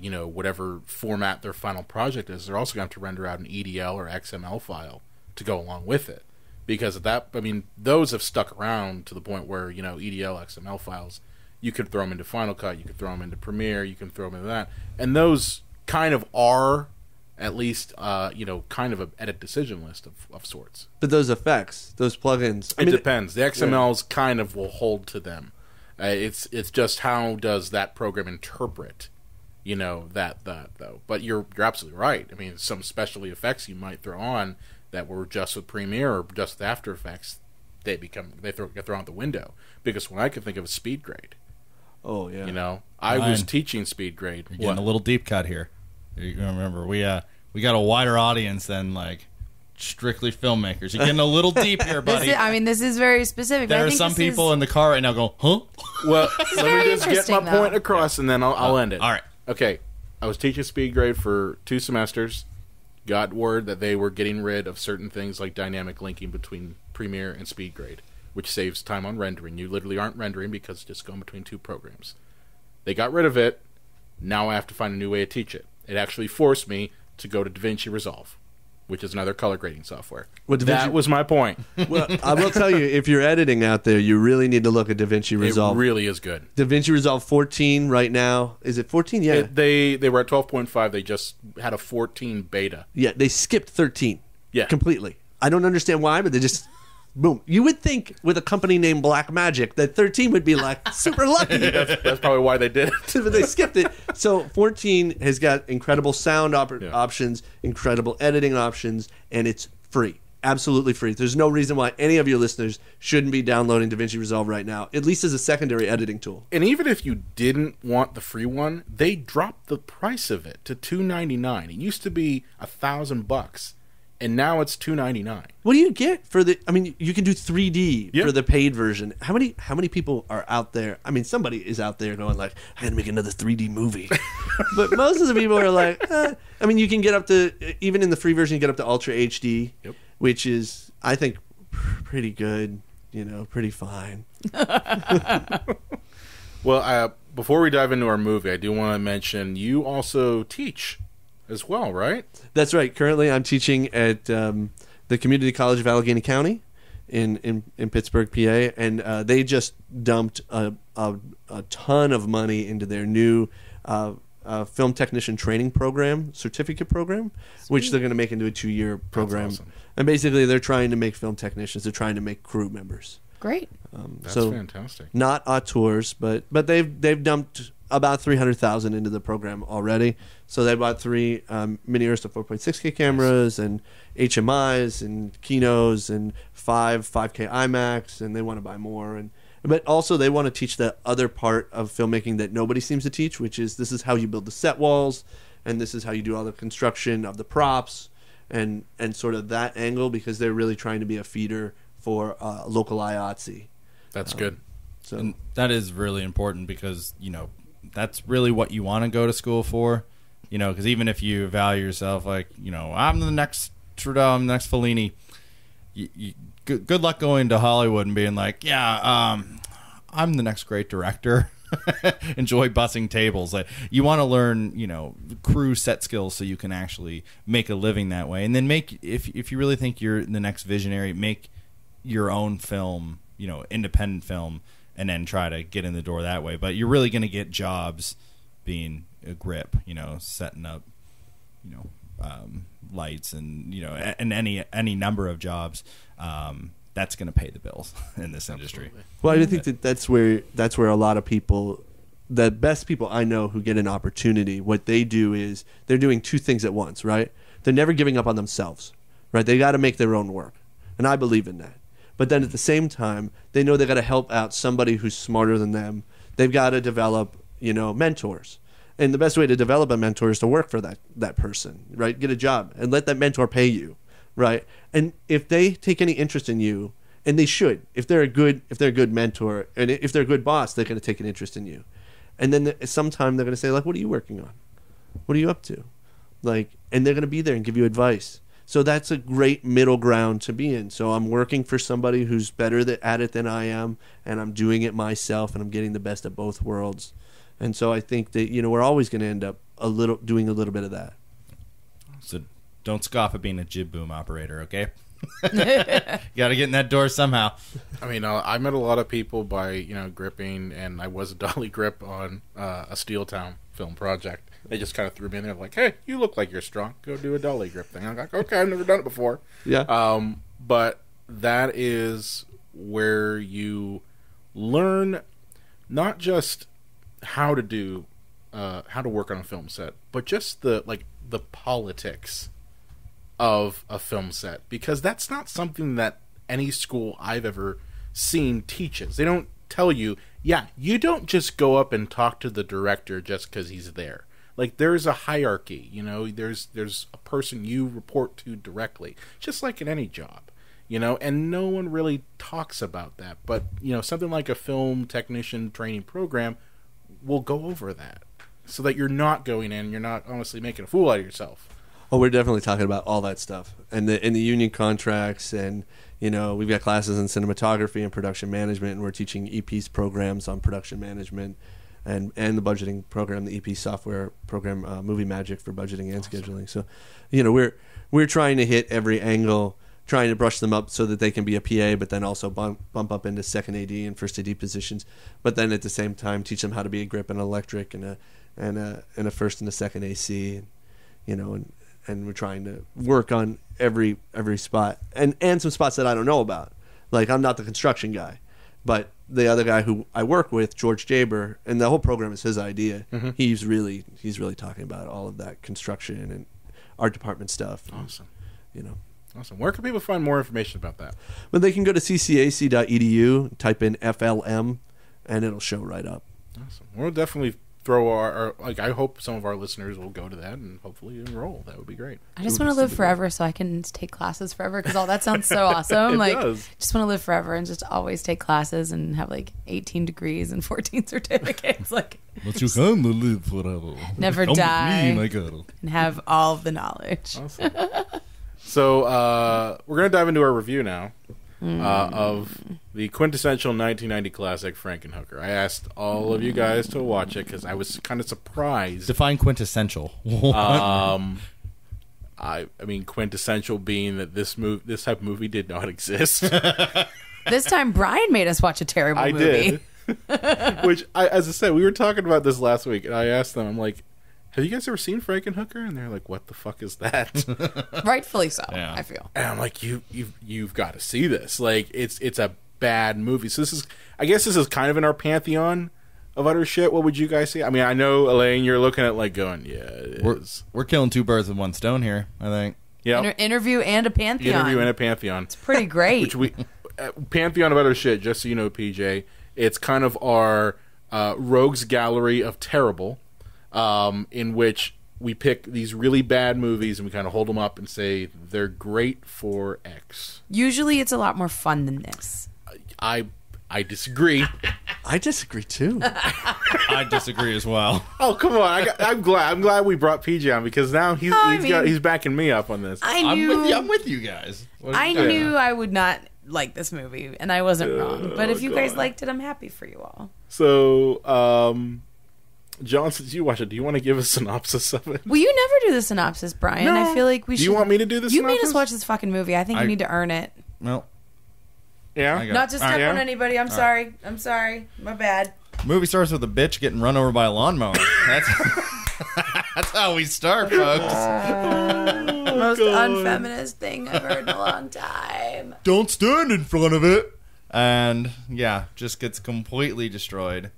Speaker 4: you know, whatever format their final project is, they're also going to have to render out an EDL or XML file to go along with it. Because of that, I mean, those have stuck around to the point where, you know, EDL, XML files, you could throw them into Final Cut, you could throw them into Premiere, you can throw them into that. And those kind of are, at least, you know, kind of an edit decision list of sorts.
Speaker 7: But those effects, those plugins...
Speaker 4: It depends. The XMLs kind of will hold to them. It's just how does that program interpret, you know, that though. But you're absolutely right. I mean, some specialty effects you might throw on that were just with Premiere or just with After Effects, get thrown out the window. Because when I could think of a speed grade.
Speaker 7: Oh yeah.
Speaker 4: You know, I was teaching speed grade.
Speaker 5: You're getting a little deep cut here. You remember we got a wider audience than like strictly filmmakers. You're getting a little deep here, buddy.
Speaker 6: This is very specific.
Speaker 5: There are some people in the car right now going, huh?
Speaker 4: Well, let me just get my point across, and then I'll end it.
Speaker 5: All right.
Speaker 4: Okay. I was teaching speed grade for 2 semesters. Got word that they were getting rid of certain things like dynamic linking between Premiere and speed grade. which saves time on rendering. You literally aren't rendering because it's just going between two programs. They got rid of it. Now I have to find a new way to teach it. It actually forced me to go to DaVinci Resolve, which is another color grading software.
Speaker 7: Well,
Speaker 4: that was my point.
Speaker 7: Well, I will tell you, if you're editing out there, you really need to look at DaVinci Resolve.
Speaker 4: It really is good.
Speaker 7: DaVinci Resolve 14 right now. Is it 14? Yeah.
Speaker 4: They were at 12.5. They just had a 14 beta.
Speaker 7: Yeah, they skipped 13.
Speaker 4: Yeah.
Speaker 7: Completely. I don't understand why, but they just... Boom. You would think with a company named Blackmagic that 13 would be like super lucky.
Speaker 4: That's probably why they did it.
Speaker 7: But they skipped it. So 14 has got incredible sound options, incredible editing options, and it's free. Absolutely free. There's no reason why any of your listeners shouldn't be downloading DaVinci Resolve right now, at least as a secondary editing tool.
Speaker 4: And even if you didn't want the free one, they dropped the price of it to $299. It used to be $1,000. And now it's $299.
Speaker 7: What do you get for the? I mean, you can do 3D for the paid version. How many people are out there? I mean, somebody is out there going like, "I got to make another 3D movie," but most of the people are like, I mean, you can get up to even in the free version, you get up to Ultra HD, which is I think pretty good. You know, pretty fine.
Speaker 4: Well, before we dive into our movie, I do want to mention you also teach as well, right?
Speaker 7: That's right. Currently, I'm teaching at the Community College of Allegheny County in Pittsburgh, PA, and they just dumped a ton of money into their new film technician training program, certificate program, which they're going to make into a 2-year program.
Speaker 4: That's awesome.
Speaker 7: And basically, they're trying to make film technicians. They're trying to make crew members.
Speaker 6: Great.
Speaker 4: That's
Speaker 7: so
Speaker 4: fantastic.
Speaker 7: Not auteurs, but they've dumped about $300,000 into the program already. So they bought 3 mini Ursa 4.6K cameras and HMIs and Kinos and 5K IMAX, and they want to buy more. But also they want to teach the other part of filmmaking that nobody seems to teach, which is this is how you build the set walls, and this is how you do all the construction of the props, and sort of that angle, because they're really trying to be a feeder for local IATSE.
Speaker 4: That's good.
Speaker 5: So and that is really important because, you know, that's really what you want to go to school for, you know, because even if you value yourself like, you know, I'm the next Trudeau, I'm the next Fellini, good luck going to Hollywood and being like, I'm the next great director. Enjoy bussing tables. Like, you want to learn, you know, crew set skills so you can actually make a living that way. And then if you really think you're the next visionary, make your own film, you know, independent film, and then try to get in the door that way. But you're really going to get jobs being a grip, you know, setting up, you know, lights and, you know, and any number of jobs. That's going to pay the bills in this industry.
Speaker 7: Well, I think that's where a lot of people, the best people I know who get an opportunity, what they do is they're doing 2 things at once, right? They're never giving up on themselves, right? They got to make their own work. And I believe in that. But then at the same time, they know they got to help out somebody who's smarter than them. They've got to develop, you know, mentors. And the best way to develop a mentor is to work for that person, right? Get a job and let that mentor pay you, right? And if they take any interest in you, and they should, if they're a good mentor and if they're a good boss, they're going to take an interest in you. And then sometime they're going to say, like, what are you working on? What are you up to? Like, and they're going to be there and give you advice. So that's a great middle ground to be in. So I'm working for somebody who's better at it than I am, and I'm doing it myself, and I'm getting the best of both worlds. And so I think that, you know, we're always going to end up doing a little bit of that.
Speaker 5: So don't scoff at being a jib boom operator, okay? You got to get in that door somehow.
Speaker 4: I mean, I met a lot of people by, you know, gripping, and I was a dolly grip on a Steel Town film project. They just kind of threw me in there like, hey, you look like you're strong. Go do a dolly grip thing. I'm like, okay, I've never done it before.
Speaker 7: Yeah.
Speaker 4: But that is where you learn not just how to work on a film set, but just the politics of a film set, because that's not something that any school I've ever seen teaches. They don't tell you, you don't just go up and talk to the director just because he's there. Like, there's a hierarchy, you know, there's a person you report to directly, just like in any job, you know, and no one really talks about that. But, you know, something like a film technician training program will go over that so that you're not going in, you're not honestly making a fool out of yourself.
Speaker 7: Oh, we're definitely talking about all that stuff, and the union contracts, and we've got classes in cinematography and production management, and we're teaching EP's programs on production management, and the budgeting program, the EP software program, Movie Magic for budgeting and scheduling. So, we're trying to hit every angle, trying to brush them up so that they can be a PA, but then also bump up into second AD and first AD positions, but then at the same time teach them how to be a grip and electric and a first and a second AC, and we're trying to work on every spot and some spots that I don't know about. Like, I'm not the construction guy, but the other guy who I work with, George Jaber, and the whole program is his idea. Mm-hmm. He's really talking about all of that construction and art department stuff.
Speaker 4: Awesome. Awesome. Where can people find more information about that?
Speaker 7: Well, they can go to ccac.edu, type in FLM, and it'll show right up.
Speaker 4: Awesome. We'll definitely throw our I hope some of our listeners will go to that and hopefully enroll. That would be great.
Speaker 6: I just want to live forever so I can take classes forever, because all that sounds so awesome.
Speaker 4: Does.
Speaker 6: Just want to live forever and just always take classes and have 18 degrees and 14 certificates.
Speaker 5: But you can live forever.
Speaker 6: Never
Speaker 5: Come
Speaker 6: die.
Speaker 5: with me, my girl.
Speaker 6: And have all of the knowledge.
Speaker 4: Awesome. So we're going to dive into our review now of the quintessential 1990 classic Frankenhooker. I asked all of you guys to watch it because I was kind of surprised.
Speaker 5: Define quintessential.
Speaker 4: I mean, quintessential being that this type of movie did not exist.
Speaker 6: This time Brian made us watch a terrible movie.
Speaker 4: Did. Which, as I said, we were talking about this last week, and I asked them, I'm like, have you guys ever seen Frankenhooker? And they're like, what the fuck is that?
Speaker 6: Rightfully so,
Speaker 5: yeah.
Speaker 6: I feel.
Speaker 4: And I'm like, you've got to see this. Like, it's a bad movie. So I guess this is kind of in our pantheon of utter shit. What would you guys say? I mean, I know, Elaine, you're looking at going, yeah, it is.
Speaker 5: We're killing two birds with one stone here, I think.
Speaker 4: Yeah.
Speaker 6: Interview and a pantheon.
Speaker 4: Interview and a pantheon.
Speaker 6: It's pretty great.
Speaker 4: Which pantheon of utter shit, just so you know, PJ, it's kind of our rogues gallery of terrible. In which we pick these really bad movies and we kind of hold them up and say they're great for X.
Speaker 6: Usually it's a lot more fun than this.
Speaker 4: I disagree.
Speaker 7: I disagree too.
Speaker 5: I disagree as well.
Speaker 4: Oh, come on! I'm glad we brought PJ on, because now he's backing me up on this.
Speaker 5: I'm with you guys.
Speaker 6: I knew I would not like this movie, and I wasn't wrong. But if you guys liked it, I'm happy for you all.
Speaker 4: So, John, since you watch it, do you want to give a synopsis of it?
Speaker 6: Well, you never do the synopsis, Brian.
Speaker 4: No.
Speaker 6: I feel like we should.
Speaker 4: Do you want me to do the synopsis?
Speaker 6: You made us watch this fucking movie. I think you need to earn it.
Speaker 5: Well,
Speaker 4: yeah.
Speaker 6: Not to step on anybody. I'm sorry. I'm sorry. My bad.
Speaker 5: Movie starts with a bitch getting run over by a lawnmower. That's how we start, folks.
Speaker 6: Most unfeminist thing I've heard in a long time.
Speaker 5: Don't stand in front of it. And, yeah, just gets completely destroyed.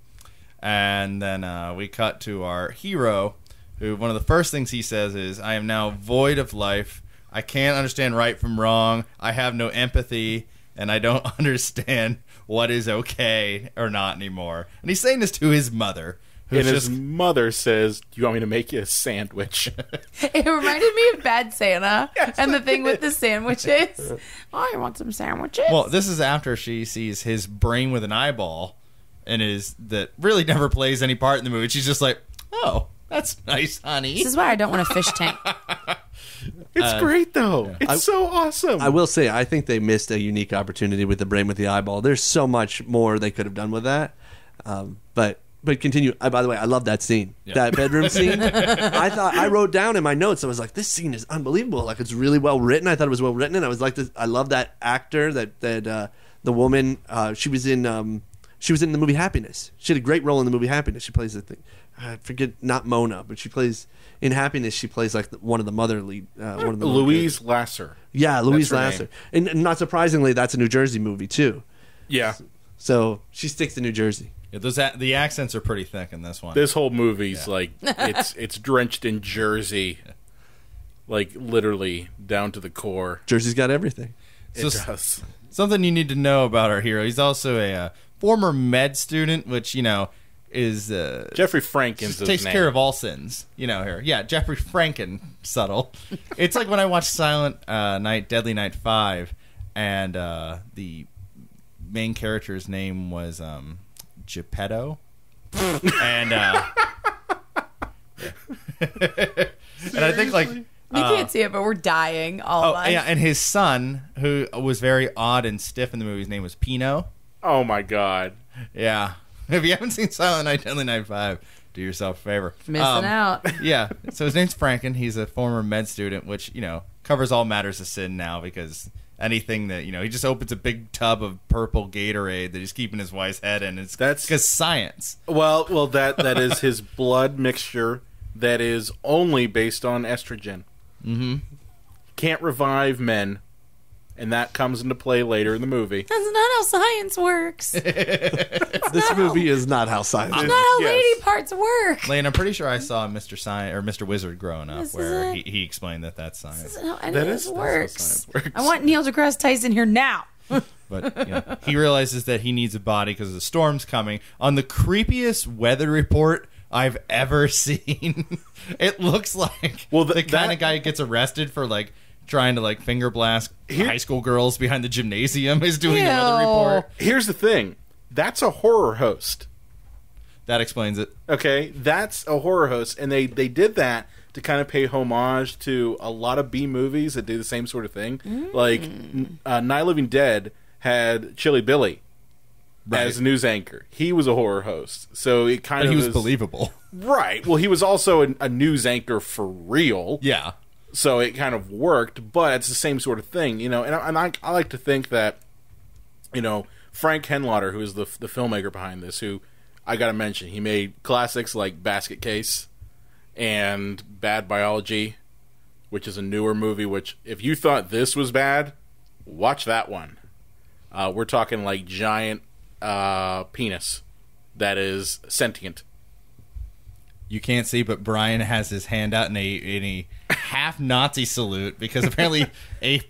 Speaker 5: And then we cut to our hero, who one of the first things he says is, I am now void of life. I can't understand right from wrong. I have no empathy, and I don't understand what is okay or not anymore. And he's saying this to his mother.
Speaker 4: And his mother says, do you want me to make you a sandwich?
Speaker 6: It reminded me of Bad Santa and the thing with the sandwiches. Oh, you want some sandwiches?
Speaker 5: Well, this is after she sees his brain with an eyeball, and that really never plays any part in the movie. She's just like, oh, that's nice, honey.
Speaker 6: This is why I don't want a fish tank.
Speaker 4: It's great, though. Yeah. It's so awesome.
Speaker 7: I will say, I think they missed a unique opportunity with the brain with the eyeball. There's so much more they could have done with that. But continue. By the way, I love that scene. Yeah. That bedroom scene. I wrote down in my notes, I was like, this scene is unbelievable. Like, it's really well written. I thought it was well written. And I was like, I love that actor, that the woman, she was in the movie Happiness. She had a great role in the movie Happiness. She plays the thing. I forget, not Mona, but she plays in Happiness. She plays like one of the mother lead. One of the
Speaker 4: Louise Lasser.
Speaker 7: Yeah, Louise Lasser. And not surprisingly, that's a New Jersey movie too.
Speaker 4: Yeah.
Speaker 7: So she sticks to New Jersey.
Speaker 5: Yeah, the accents are pretty thick in this one.
Speaker 4: This whole movie's like it's drenched in Jersey, like literally down to the core.
Speaker 7: Jersey's got everything.
Speaker 4: It does.
Speaker 5: Something you need to know about our hero: he's also a former med student, which is
Speaker 4: Jeffery Franken
Speaker 5: takes care of all sins. Here, yeah, Jeffery Franken, subtle. It's like when I watched Silent Night, Deadly Night 5, and the main character's name was Geppetto, and and I think
Speaker 6: You can't see it, but we're dying, all of us.
Speaker 5: Yeah, and his son, who was very odd and stiff in the movie, his name was Pino.
Speaker 4: Oh my God.
Speaker 5: Yeah. If you haven't seen Silent Night, Deadly Night 5, do yourself a favor.
Speaker 6: Missing out.
Speaker 5: Yeah. So his name's Franken. He's a former med student, which, covers all matters of sin now because anything that, he just opens a big tub of purple Gatorade that he's keeping his wife's head in. That's because science.
Speaker 4: Well, that is his blood mixture that is only based on estrogen.
Speaker 5: Mm-hmm.
Speaker 4: Can't revive men, and that comes into play later in the movie.
Speaker 6: That's not how science works.
Speaker 7: This movie is not how science
Speaker 6: It's
Speaker 7: is.
Speaker 6: not how lady parts work.
Speaker 5: Laine, I'm pretty sure I saw Mr. Science or Mr. Wizard growing up,
Speaker 6: This
Speaker 5: where
Speaker 6: isn't-
Speaker 5: he explained that's science.
Speaker 6: This isn't how any
Speaker 4: That
Speaker 6: of
Speaker 4: is-
Speaker 6: this
Speaker 4: that's how
Speaker 6: works.
Speaker 4: science works.
Speaker 6: I want Neil deGrasse Tyson here now.
Speaker 5: But he realizes that he needs a body because the storm's coming. On the creepiest weather report I've ever seen, it looks like the kind of guy who gets arrested for trying to finger blast high school girls behind the gymnasium is doing the weather report.
Speaker 4: Here's the thing. That's a horror host.
Speaker 5: That explains it.
Speaker 4: Okay, that's a horror host, and they did that to kind of pay homage to a lot of B movies that do the same sort of thing. Like Night of the Living Dead had Chili Billy as a news anchor. He was a horror host, so it kind of
Speaker 5: he was believable.
Speaker 4: Right. Well, he was also a news anchor for real.
Speaker 5: Yeah.
Speaker 4: So it kind of worked, but it's the same sort of thing, And I like to think that, Frank Henenlotter, who is the filmmaker behind this, who I got to mention, he made classics like Basket Case and Bad Biology, which is a newer movie. Which, if you thought this was bad, watch that one. We're talking giant penis that is sentient.
Speaker 5: You can't see, but Brian has his hand out in a half Nazi salute because apparently a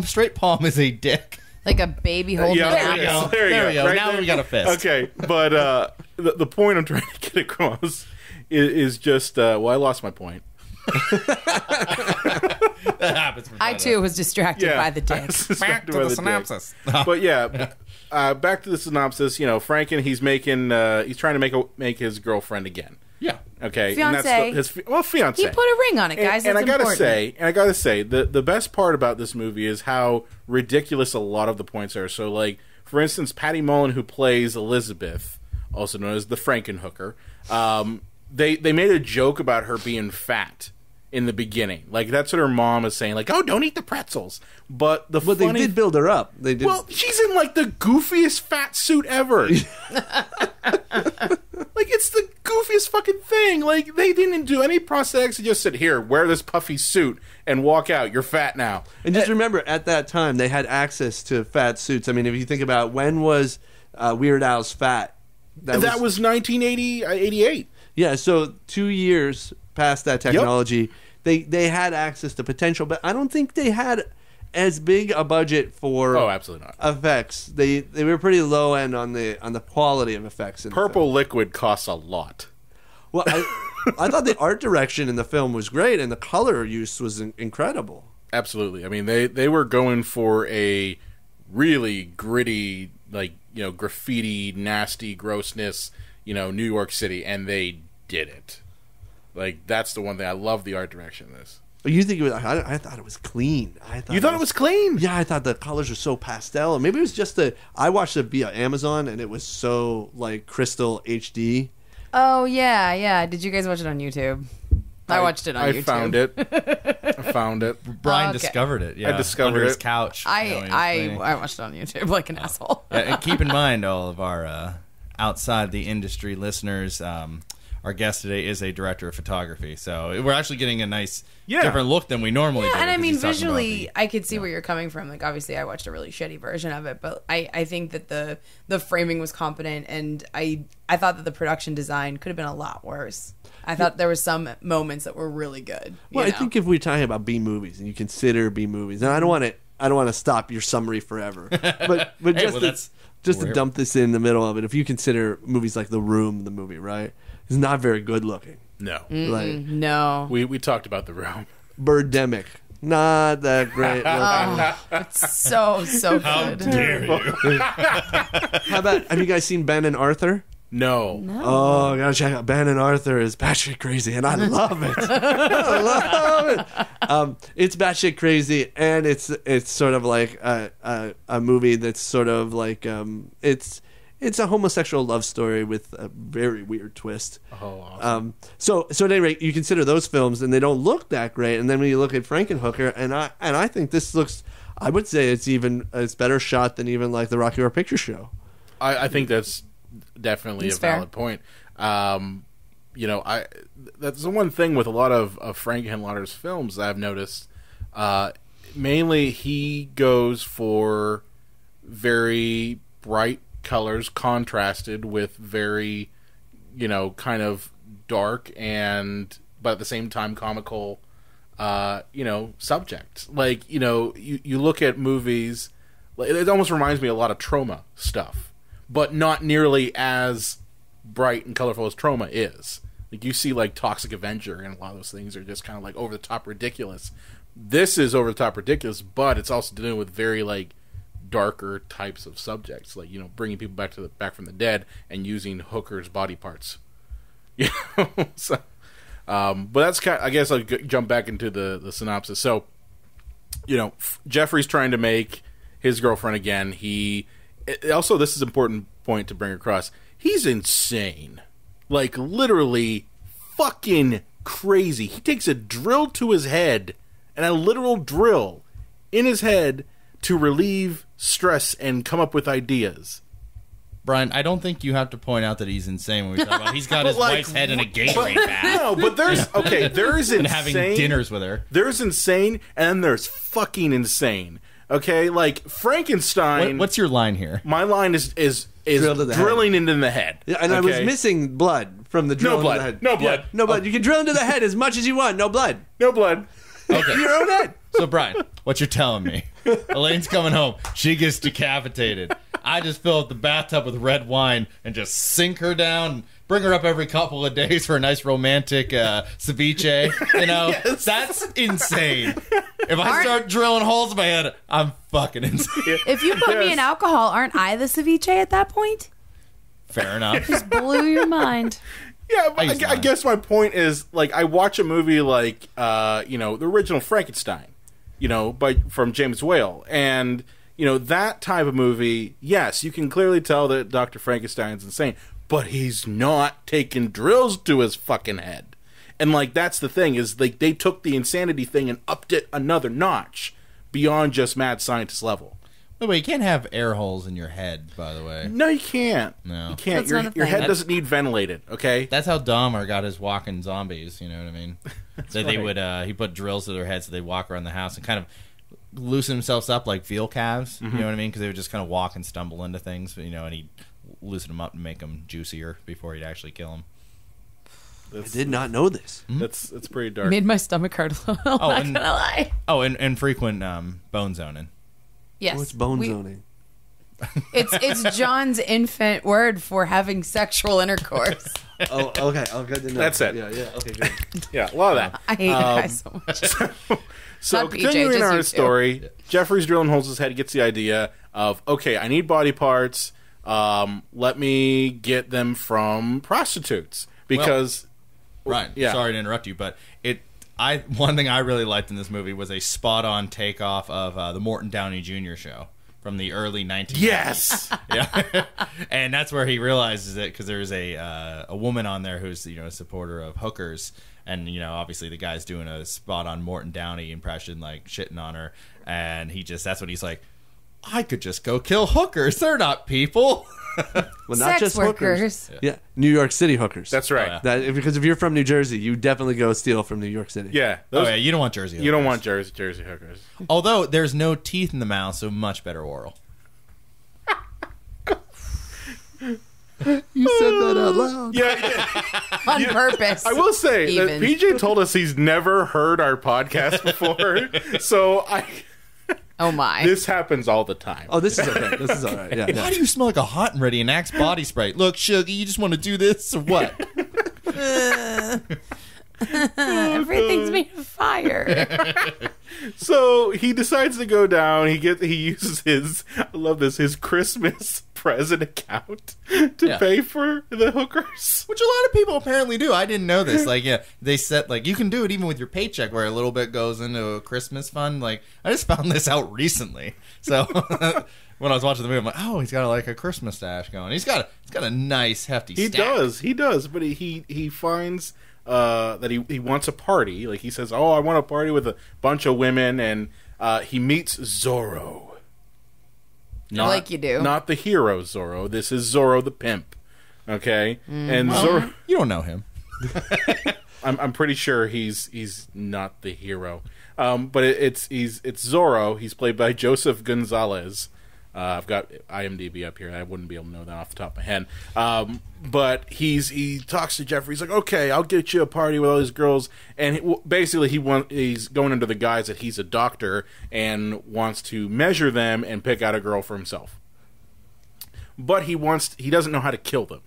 Speaker 5: straight palm is a dick.
Speaker 6: Like a baby holding an apple.
Speaker 5: There we go.
Speaker 4: Right
Speaker 5: Now
Speaker 4: there.
Speaker 5: we got a fist.
Speaker 4: Okay, but the point I'm trying to get across is just I lost my point.
Speaker 5: That happens.
Speaker 6: I too was distracted by the dick.
Speaker 5: Back to the synopsis.
Speaker 4: But yeah, back to the synopsis. Franken, he's trying to make his girlfriend again.
Speaker 5: Yeah.
Speaker 4: Okay.
Speaker 6: Fiancé.
Speaker 4: And that's fiancé.
Speaker 6: He put a ring on it, guys.
Speaker 4: And I
Speaker 6: That's
Speaker 4: gotta
Speaker 6: important.
Speaker 4: say, the best part about this movie is how ridiculous a lot of the points are. So, for instance, Patty Mullen, who plays Elizabeth, also known as the Frankenhooker, they made a joke about her being fat in the beginning. That's what her mom is saying. Oh, don't eat the pretzels. But
Speaker 7: they did build her up. They did.
Speaker 4: Well, she's in the goofiest fat suit ever. It's the goofiest fucking thing. They didn't do any prosthetics. They just said, "Here, wear this puffy suit and walk out. You're fat now."
Speaker 7: And just remember, at that time, they had access to fat suits. I mean, if you think about when was Weird Al's fat?
Speaker 4: That was 1988.
Speaker 7: Yeah, so 2 years past that technology, they had access to potential, but I don't think they had as big a budget for
Speaker 4: absolutely not.
Speaker 7: effects. They were pretty low end on the quality of effects. In
Speaker 4: Purple liquid costs a lot.
Speaker 7: Well, I thought the art direction in the film was great, and the color use was incredible.
Speaker 4: Absolutely. I mean, they were going for a really gritty, graffiti, nasty grossness, New York City, and they did it. That's the one thing I love the art direction in this.
Speaker 7: But you think it was? I thought it was clean.
Speaker 4: You thought it was clean?
Speaker 7: Yeah, I thought the colors were so pastel. Maybe it was just I watched it via Amazon, and it was so crystal HD.
Speaker 6: Oh, yeah. Did you guys watch it on YouTube? I watched it on YouTube.
Speaker 4: I found it.
Speaker 5: Brian discovered it. Yeah,
Speaker 4: I discovered
Speaker 5: under his
Speaker 4: it.
Speaker 5: couch.
Speaker 6: I watched it on YouTube like an asshole.
Speaker 5: And keep in mind, all of our outside the industry listeners, our guest today is a director of photography, so we're actually getting a nice, different look than we normally do.
Speaker 6: And I mean,
Speaker 5: he's talking about
Speaker 6: visually, I could see where you're coming from. Obviously, I watched a really shitty version of it, but I think that the framing was competent, and I thought that the production design could have been a lot worse. I thought there were some moments that were really good.
Speaker 7: Well, I think if we're talking about B movies and you consider B movies, and I don't want to stop your summary forever, but
Speaker 5: Hey,
Speaker 7: just to dump this in the middle of it, if you consider movies like The Room, the movie, right, is not very good looking.
Speaker 4: No,
Speaker 6: no.
Speaker 4: We talked about The Room.
Speaker 7: Birdemic, not that great looking.
Speaker 6: It's so good.
Speaker 5: How dare you?
Speaker 7: How about, have you guys seen Ben and Arthur?
Speaker 4: No.
Speaker 7: Oh, gotta check out Ben and Arthur is batshit crazy, and I love it. I love it. It's batshit crazy, and it's sort of like a movie that's sort of like it's a homosexual love story with a very weird twist.
Speaker 4: Oh, awesome.
Speaker 7: So at any rate, you consider those films, and they don't look that great. And then when you look at Frankenhooker, and I think this looks, I would say it's better shot than even like the Rocky Horror Picture Show.
Speaker 4: I think that's definitely a valid point. That's the one thing with a lot of Frank Henenlotter's films that I've noticed. Mainly, he goes for very bright colors contrasted with very, kind of dark but at the same time comical, subjects. Like, you look at movies, it almost reminds me a lot of Trauma stuff. But not nearly as bright and colorful as Trauma is. Like, you see, like, Toxic Avenger, and a lot of those things are just kind of, like, over-the-top ridiculous. This is over-the-top ridiculous, but it's also dealing with very, like, darker types of subjects. Like, bringing people back from the dead and using hookers' body parts. So, but that's kind of, I guess I'll jump back into the synopsis. So, Jeffrey's trying to make his girlfriend again. Also, this is an important point to bring across. He's insane. Like, literally fucking crazy. He takes a drill to his head, and a literal drill in his head to relieve stress and come up with ideas.
Speaker 5: Brian, I don't think you have to point out that he's insane when we talk about he's got his wife's head in a Gatorade bath.
Speaker 4: No, but there's insane.
Speaker 5: And having dinners with her.
Speaker 4: There's insane, and then there's fucking insane. Okay, like Frankenstein.
Speaker 5: What's your line here?
Speaker 4: My line is drilling into the head.
Speaker 7: Yeah, and I was missing blood from the drill into the head.
Speaker 4: No blood.
Speaker 7: Yeah, no blood. You can drill into the head as much as you want. No blood.
Speaker 4: No blood.
Speaker 5: Okay.
Speaker 7: Your own head.
Speaker 5: So, Brian, what you're telling me, Elaine's coming home. She gets decapitated. I just fill up the bathtub with red wine and just sink her down, bring her up every couple of days for a nice romantic ceviche.
Speaker 4: Yes.
Speaker 5: That's insane. If I start drilling holes in my head, I'm fucking insane.
Speaker 6: If you put me in alcohol, aren't I the ceviche at that point?
Speaker 5: Fair enough.
Speaker 6: Just blew your mind.
Speaker 4: Yeah, but I guess my point is, like, I watch a movie like, the original Frankenstein, from James Whale, and, that type of movie, yes, you can clearly tell that Dr. Frankenstein's insane, but he's not taking drills to his fucking head. And, like, that's the thing, is, like, they took the insanity thing and upped it another notch beyond just mad scientist level.
Speaker 5: Wait, you can't have air holes in your head, by the way.
Speaker 4: No, you can't.
Speaker 5: No.
Speaker 4: You can't. Your head doesn't need ventilated, okay?
Speaker 5: That's how Dahmer got his walking zombies, you know what I mean?
Speaker 4: So
Speaker 5: they would, he put drills to their heads so they'd walk around the house and kind of loosen themselves up like veal calves, you know what I mean? Because they would just kind of walk and stumble into things, and he'd loosen them up and make them juicier before he'd actually kill them.
Speaker 7: I did not know this.
Speaker 4: It's pretty dark.
Speaker 6: Made my stomach hurt a little. I'm not gonna lie.
Speaker 5: Oh, and frequent bone zoning.
Speaker 6: Yes.
Speaker 7: What's bone zoning?
Speaker 6: It's John's infant word for having sexual intercourse.
Speaker 7: Oh, okay. Oh, good to know.
Speaker 4: That's it.
Speaker 7: Yeah. Okay, good.
Speaker 4: Yeah, a lot of that.
Speaker 6: I hate you guys so much.
Speaker 4: So
Speaker 6: Not PJ,
Speaker 4: continuing
Speaker 6: just
Speaker 4: our
Speaker 6: you
Speaker 4: story,
Speaker 6: two.
Speaker 4: Jeffrey's drilling holes in his head. He gets the idea of, okay, I need body parts. Let me get them from prostitutes because.
Speaker 5: Right.
Speaker 4: Yeah.
Speaker 5: Sorry to interrupt you, but one thing I really liked in this movie was a spot-on takeoff of the Morton Downey Jr. show from the early 1990s.
Speaker 4: Yes.
Speaker 5: Yeah. And that's where he realizes it, because there's a woman on there who's a supporter of hookers, and obviously the guy's doing a spot-on Morton Downey impression, like shitting on her, and that's when he's like, I could just go kill hookers. They're not people.
Speaker 7: Well, not
Speaker 6: Sex
Speaker 7: just
Speaker 6: workers.
Speaker 7: hookers. Yeah, New York City hookers.
Speaker 4: That's right.
Speaker 7: Because if you're from New Jersey, you definitely go steal from New York City.
Speaker 4: Yeah.
Speaker 5: You don't want Jersey hookers.
Speaker 4: You don't want Jersey hookers.
Speaker 5: Although there's no teeth in the mouth, so much better oral.
Speaker 7: You said that out loud.
Speaker 4: Yeah.
Speaker 6: On purpose.
Speaker 4: I will say that PJ told us he's never heard our podcast before, so
Speaker 6: Oh my.
Speaker 4: This happens all the time.
Speaker 7: Oh, this is okay. This is all right. Yeah.
Speaker 5: Why do you smell like a hot and ready and Axe body spray? Look, Shuggy, you just want to do this or what?
Speaker 6: Everything's made of fire.
Speaker 4: So he decides to go down. He uses his, I love this, his Christmas present account to pay for the hookers.
Speaker 5: Which a lot of people apparently do. I didn't know this. Like, yeah, they set, like, you can do it even with your paycheck where a little bit goes into a Christmas fund. Like, I just found this out recently. So when I was watching the movie, I'm like, oh, he's got like a Christmas stash going. He's got a nice hefty stack.
Speaker 4: He does, but he finds that he wants a party. Like, he says, oh, I want a party with a bunch of women, and he meets Zorro.
Speaker 6: Like you do.
Speaker 4: Not the hero Zorro. This is Zorro the pimp. Okay? And Zorro...
Speaker 5: You don't know him.
Speaker 4: I'm pretty sure he's not the hero. But it's Zorro. He's played by Joseph Gonzalez. I've got IMDb up here. I wouldn't be able to know that off the top of my head. But he talks to Jeffrey. He's like, okay, I'll get you a party with all these girls. And basically he's going under the guise that he's a doctor and wants to measure them and pick out a girl for himself. But he doesn't know how to kill them.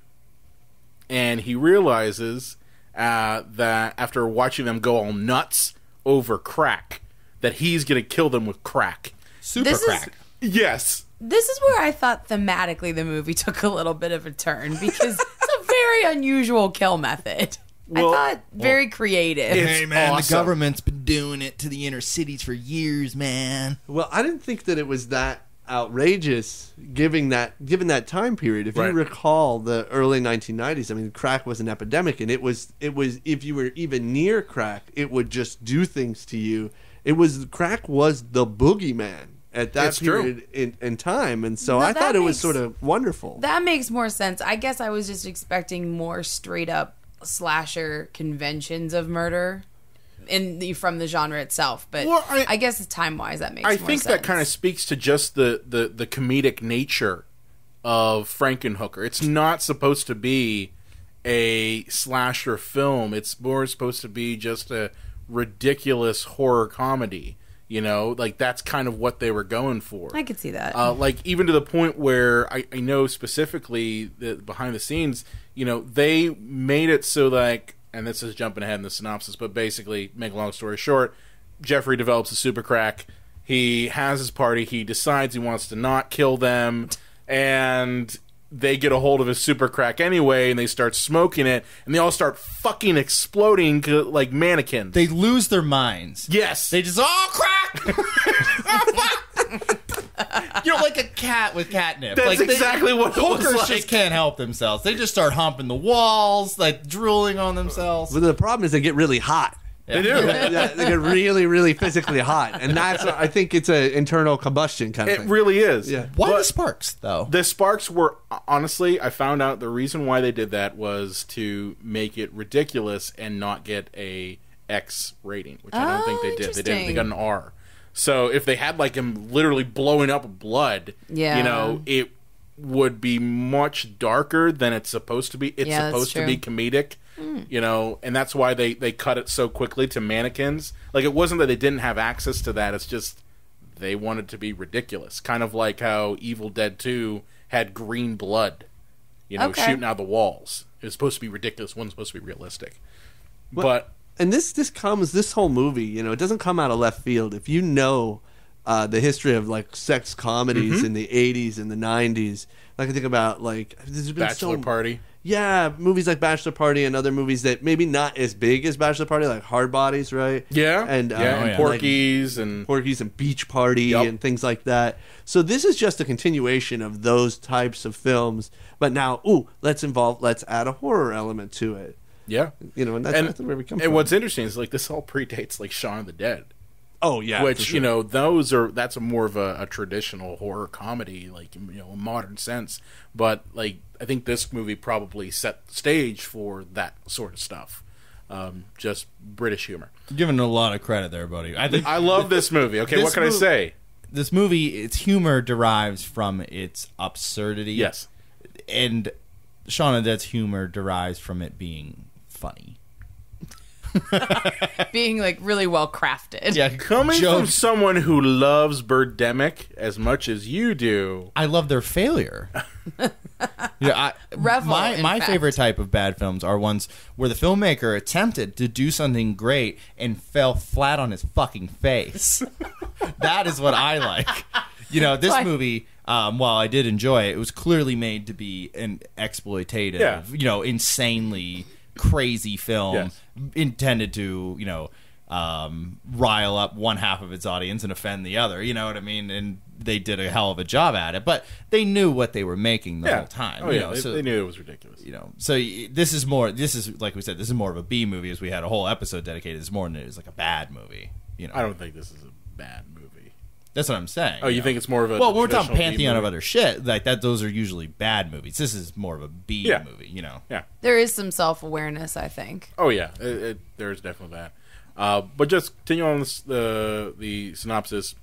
Speaker 4: And he realizes that after watching them go all nuts over crack, that he's going to kill them with crack.
Speaker 5: Super crack.
Speaker 4: Yes.
Speaker 6: This is where I thought thematically the movie took a little bit of a turn because it's a very unusual kill method.
Speaker 4: Well,
Speaker 6: I thought very creative.
Speaker 5: Hey, man,
Speaker 4: awesome.
Speaker 5: The government's been doing it to the inner cities for years, man.
Speaker 7: Well, I didn't think that it was that outrageous given that time period. If you recall the early 1990s, I mean, crack was an epidemic, and it was if you were even near crack, it would just do things to you. Crack was the boogeyman at that period in time, and so I thought it was sort of wonderful.
Speaker 6: That makes more sense. I guess I was just expecting more straight up slasher conventions of murder from the genre itself, but I guess time wise that makes more sense. I think
Speaker 4: that kind of speaks to just the comedic nature of Frankenhooker. It's not supposed to be a slasher film. It's more supposed to be just a ridiculous horror comedy. You know, like that's kind of what they were going for.
Speaker 6: I could see that.
Speaker 4: Like even to the point where I know specifically behind the scenes, you know, they made it so like, and this is jumping ahead in the synopsis, but basically, make a long story short, Jeffrey develops a super crack. He has his party. He decides he wants to not kill them, and they get a hold of his super crack anyway, and they start smoking it, and they all start fucking exploding like mannequins.
Speaker 5: They lose their minds.
Speaker 4: Yes.
Speaker 5: They just, crack! You're like a cat with catnip.
Speaker 4: That's exactly what it was
Speaker 5: hookers
Speaker 4: like.
Speaker 5: just can't help themselves. They just start humping the walls, like drooling on themselves.
Speaker 7: Well, the problem is they get really hot.
Speaker 4: They do.
Speaker 7: Yeah, they get really, really physically hot, and I think it's an internal combustion kind of thing.
Speaker 4: It really is.
Speaker 7: Yeah.
Speaker 5: Why the sparks, though?
Speaker 4: The sparks were, honestly, I found out the reason why they did that was to make it ridiculous and not get a X rating, which I don't think they did. They didn't. They got an R. So if they had like him literally blowing up with blood, you know, it would be much darker than it's supposed to be. It's supposed to be comedic. You know, and that's why they cut it so quickly to mannequins. Like, it wasn't that they didn't have access to that. It's just they wanted to be ridiculous. Kind of like how Evil Dead 2 had green blood, you know, shooting out the walls. It was supposed to be ridiculous. It wasn't supposed to be realistic.
Speaker 7: And this whole movie, you know, it doesn't come out of left field. If you know the history of, like, sex comedies in the 80s and the 90s, like, I think about, like... There's been
Speaker 4: Bachelor Party.
Speaker 7: Yeah, movies like Bachelor Party and other movies that maybe not as big as Bachelor Party, like Hard Bodies, right?
Speaker 4: Yeah,
Speaker 7: and
Speaker 4: Porky's,
Speaker 7: like, and Porky's and Beach Party and things like that. So this is just a continuation of those types of films, but now, let's add a horror element to it.
Speaker 4: Yeah,
Speaker 7: you know, and that's where we come from.
Speaker 4: And what's interesting is like this all predates like Shaun of the Dead.
Speaker 7: Oh yeah,
Speaker 4: which you know that's more of a traditional horror comedy, like, you know, a modern sense. But like I think this movie probably set the stage for that sort of stuff. Just British humor.
Speaker 5: You're giving it a lot of credit there, buddy.
Speaker 4: I love this movie. Okay, what can I say?
Speaker 5: This movie, its humor derives from its absurdity.
Speaker 4: Yes,
Speaker 5: and Shaun of the Dead's humor derives from it being funny.
Speaker 6: Being like really well crafted.
Speaker 4: Yeah, coming from someone who loves Birdemic as much as you do,
Speaker 5: I love their failure. My favorite type of bad films are ones where the filmmaker attempted to do something great and fell flat on his fucking face. That is what I like. You know, this movie, while I did enjoy it, it was clearly made to be an exploitative, insanely crazy film intended to, rile up one half of its audience and offend the other. You know what I mean? And they did a hell of a job at it, but they knew what they were making the whole time.
Speaker 4: They knew it was ridiculous.
Speaker 5: So this is like we said, this is more of a B movie, as we had a whole episode dedicated. It's more than it is like a bad movie.
Speaker 4: I don't think this is a bad movie.
Speaker 5: That's what I'm saying.
Speaker 4: Oh, you think it's more of a
Speaker 5: when we're talking pantheon of other shit like that? Those are usually bad movies. This is more of a B movie. Yeah.
Speaker 6: There is some self-awareness, I think.
Speaker 4: Oh yeah, there is definitely that. But just continue on the synopsis.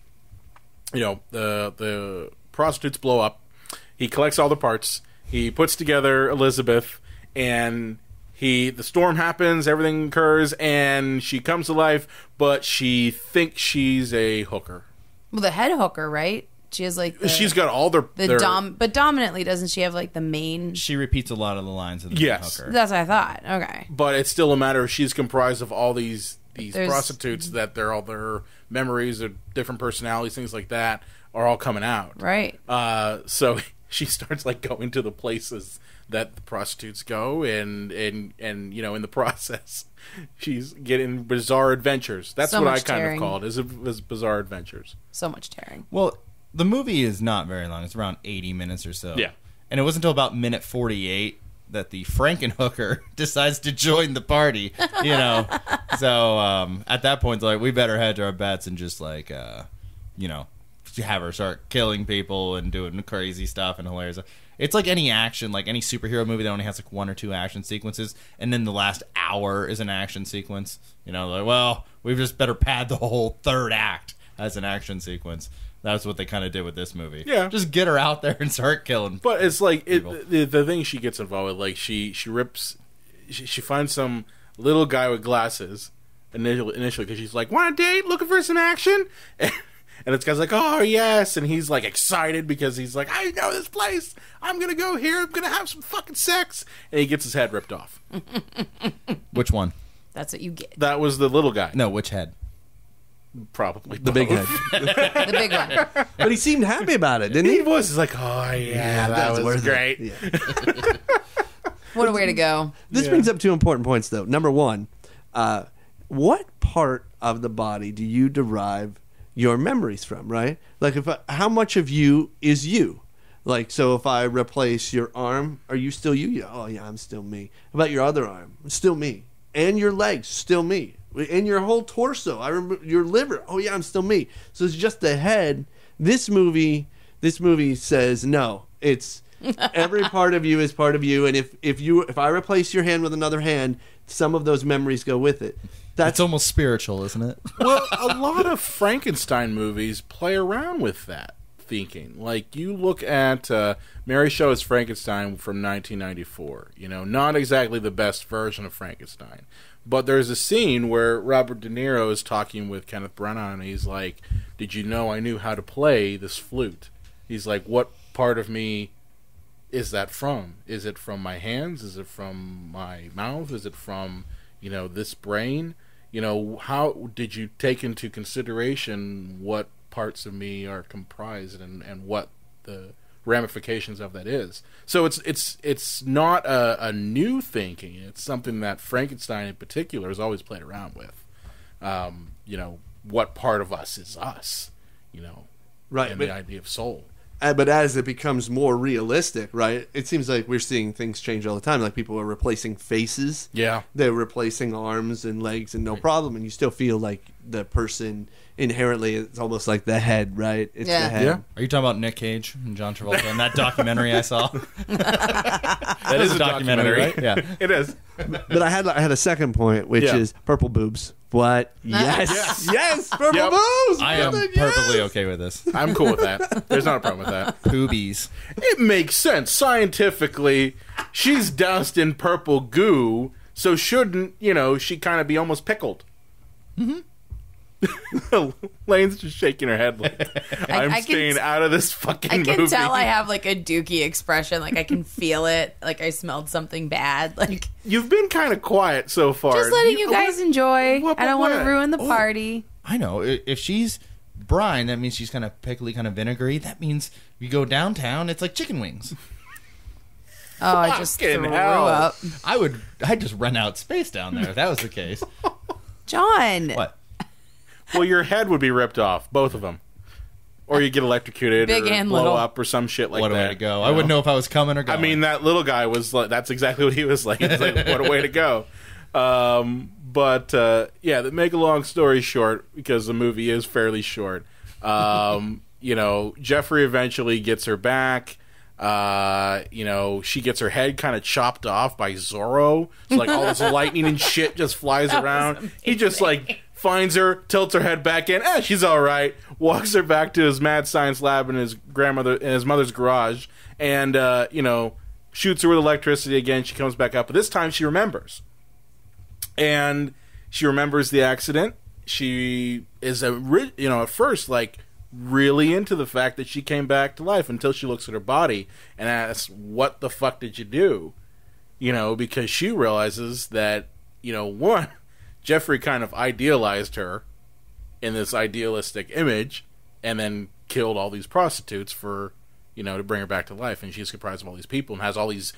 Speaker 4: The prostitutes blow up. He collects all the parts. He puts together Elizabeth, and the storm happens. Everything occurs, and she comes to life. But she thinks she's a hooker.
Speaker 6: Well, the head hooker, right? She has
Speaker 4: she's got all but
Speaker 6: dominantly doesn't she have the main?
Speaker 5: She repeats a lot of the lines of the hooker.
Speaker 6: That's what I thought. Okay,
Speaker 4: but it's still a matter of she's comprised of all these prostitutes that they're all their memories or different personalities, things like that, are all coming out.
Speaker 6: Right.
Speaker 4: So she starts going to the places that the prostitutes go, and in the process, she's getting bizarre adventures. That's what I kind of called is bizarre adventures.
Speaker 6: So much tearing.
Speaker 5: Well, the movie is not very long. It's around 80 minutes or so.
Speaker 4: Yeah.
Speaker 5: And it wasn't until about minute 48 that the Frankenhooker decides to join the party, So at that point, we better hedge our bets and just have her start killing people and doing crazy stuff and hilarious stuff. It's like any action, like any superhero movie that only has one or two action sequences, and then the last hour is an action sequence. We just better pad the whole third act as an action sequence. That's what they kind of did with this movie.
Speaker 4: Yeah.
Speaker 5: Just get her out there and start killing.
Speaker 4: But it's the thing she gets involved with, she finds some little guy with glasses initially because she's like, want a date? Looking for some action? And this guy's like, oh, yes. And he's excited because he's like, I know this place. I'm going to go here. I'm going to have some fucking sex. And he gets his head ripped off.
Speaker 5: Which one?
Speaker 6: That's what you get.
Speaker 4: That was the little guy.
Speaker 5: No, which head?
Speaker 4: Probably
Speaker 7: the big head.
Speaker 6: The big one.
Speaker 7: But he seemed happy about it, didn't he?
Speaker 4: He was. He's like, oh, yeah, that was great.
Speaker 7: Yeah.
Speaker 6: What a way to go.
Speaker 7: This brings up two important points, though. Number one, what part of the body do you derive your memories from, right? How much of you is you? So if I replace your arm, are you still you? Yeah, oh, yeah, I'm still me. How about your other arm? Still me. And your legs, still me. And your whole torso, I remember your liver. Oh yeah, I'm still me. So it's just the head. This movie says no. It's every part of you is part of you, and if I replace your hand with another hand, some of those memories go with it.
Speaker 5: That's almost spiritual, isn't it?
Speaker 4: Well, a lot of Frankenstein movies play around with that thinking. You look at Mary Shelley's Frankenstein from 1994. Not exactly the best version of Frankenstein. But there's a scene where Robert De Niro is talking with Kenneth Branagh, and he's like, did you know I knew how to play this flute? He's like, what part of me is that from? Is it from my hands? Is it from my mouth? Is it from, this brain? How did you take into consideration what parts of me are comprised and what the ramifications of that is? So it's not a new thinking. It's something that Frankenstein in particular has always played around with. What part of us is us?
Speaker 7: Right.
Speaker 4: And the idea of soul.
Speaker 7: But as it becomes more realistic, right? It seems like we're seeing things change all the time. People are replacing faces.
Speaker 4: Yeah.
Speaker 7: They're replacing arms and legs and no problem, and you still feel like the person inherently, it's almost like the head, right? It's the head.
Speaker 4: Yeah.
Speaker 5: Are you talking about Nick Cage and John Travolta and that documentary I saw?
Speaker 4: That is a documentary,
Speaker 5: right? Yeah,
Speaker 4: it is.
Speaker 7: But I had a second point, which is purple boobs. What? Yes, yes, purple boobs.
Speaker 5: I am perfectly okay with this.
Speaker 4: I'm cool with that. There's not a problem with that.
Speaker 5: Boobies.
Speaker 4: It makes sense scientifically. She's doused in purple goo, so shouldn't she kind of be almost pickled? Mm-hmm. Laine's just shaking her head I'm staying out of this fucking movie.
Speaker 6: I can tell I have a dookie expression. I can feel it. I smelled something bad.
Speaker 4: You've been kind of quiet so far.
Speaker 6: Just letting you guys enjoy. I don't want to ruin the party.
Speaker 5: I know. If she's brine, that means she's kind of pickly, kind of vinegary. That means you go downtown, it's like chicken wings.
Speaker 6: Oh, I just threw
Speaker 4: hell.
Speaker 6: up.
Speaker 5: I'd just run out space down there if that was the case.
Speaker 6: John.
Speaker 5: What?
Speaker 4: Well, your head would be ripped off, both of them. Or you get electrocuted
Speaker 6: Big
Speaker 4: or
Speaker 6: and
Speaker 4: blow
Speaker 6: little.
Speaker 4: up or some shit like
Speaker 5: What a
Speaker 4: that.
Speaker 5: way to go.
Speaker 4: you
Speaker 5: I wouldn't know if I was coming or going.
Speaker 4: I mean, that little guy was like, that's exactly what he was like. He was like, what a way to go. But to make a long story short, because the movie is fairly short, Jeffrey eventually gets her back. She gets her head kind of chopped off by Zorro. So, like, all this lightning and shit just flies around. He just, like, finds her, tilts her head back in. She's all right. Walks her back to his mad science lab in his mother's garage. And, shoots her with electricity again. She comes back up. But this time she remembers. And she remembers the accident. She is, at first, like, really into the fact that she came back to life until she looks at her body and asks, what the fuck did you do? Because she realizes that, one, Jeffrey kind of idealized her in this idealistic image and then killed all these prostitutes for, to bring her back to life. And she's comprised of all these people and has all these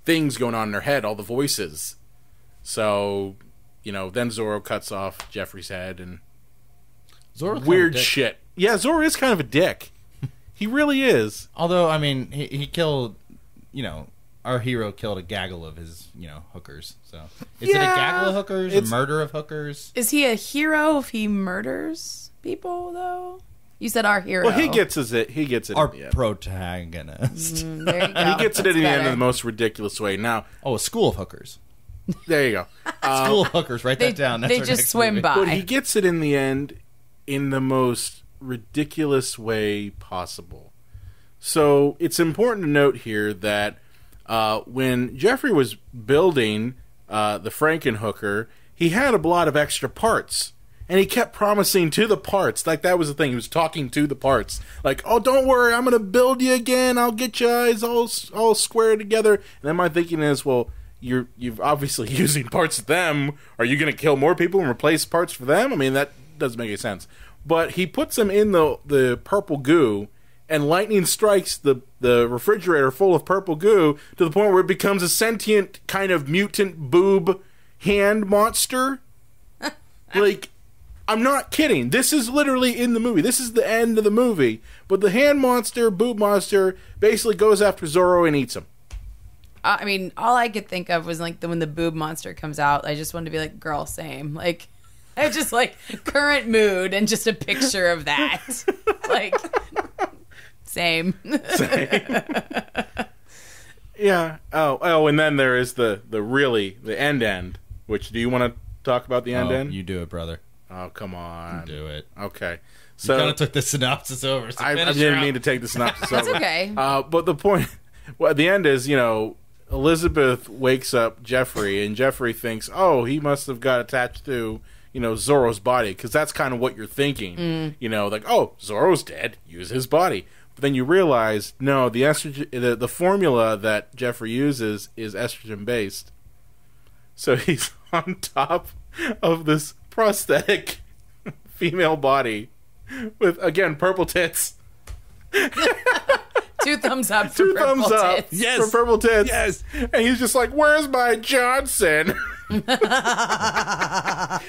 Speaker 4: things going on in her head, all the voices. So, then Zorro cuts off Jeffrey's head and
Speaker 5: Zorro
Speaker 4: weird shit. Yeah, Zorro is kind of a dick. He really is.
Speaker 5: Although, I mean, he killed, our hero killed a gaggle of his, hookers. So, is it a gaggle of hookers? A murder of hookers?
Speaker 6: Is he a hero if he murders people, though? You said our hero.
Speaker 4: Well, he gets it. He gets it.
Speaker 5: Our
Speaker 4: in the end.
Speaker 6: There
Speaker 5: protagonist.
Speaker 6: you go.
Speaker 4: He gets it in
Speaker 6: That's
Speaker 4: the end
Speaker 6: better.
Speaker 4: in the most ridiculous way. Now,
Speaker 5: a school of hookers.
Speaker 4: there you go.
Speaker 5: School of hookers. Write that down. That's
Speaker 6: They
Speaker 5: our
Speaker 6: just
Speaker 5: next
Speaker 6: swim
Speaker 5: movie.
Speaker 6: by.
Speaker 4: But he gets it in the end in the most ridiculous way possible. So it's important to note here that when Jeffrey was building the Frankenhooker, he had a lot of extra parts. And he kept promising to the parts. Like, that was the thing. He was talking to the parts. Like, oh, don't worry. I'm going to build you again. I'll get you guys all squared together. And then my thinking is, well, you're obviously using parts of them. Are you going to kill more people and replace parts for them? I mean, that doesn't make any sense. But he puts them in the purple goo, and lightning strikes the refrigerator full of purple goo to the point where it becomes a sentient kind of mutant boob hand monster. Like, I'm not kidding. This is literally in the movie. This is the end of the movie. But the hand monster, boob monster, basically goes after Zorro and eats him.
Speaker 6: I mean, all I could think of was like when the boob monster comes out. I just wanted to be like, girl, same. Like, I just like current mood and just a picture of that. Like, same.
Speaker 4: Yeah. Oh, and then there is the end. Which, do you want to talk about the end?
Speaker 5: You do it, brother.
Speaker 4: Oh, come on.
Speaker 5: Do it.
Speaker 4: Okay.
Speaker 5: You
Speaker 4: So
Speaker 5: kind of took the synopsis over. So
Speaker 4: I didn't mean to take the synopsis over.
Speaker 6: That's okay.
Speaker 4: But the point, at the end is, Elizabeth wakes up Jeffrey, and Jeffrey thinks, oh, he must have got attached to, Zorro's body, because that's kind of what you're thinking. Like, oh, Zorro's dead, use his body. But then you realize, no, the estrogen, the formula that Jeffrey uses is estrogen-based. So he's on top of this prosthetic female body with, again, purple tits.
Speaker 6: 2 thumbs up for
Speaker 4: Two
Speaker 6: purple
Speaker 4: thumbs up
Speaker 6: tits.
Speaker 4: for purple tits.
Speaker 7: Yes.
Speaker 4: And he's just like, where's my Johnson?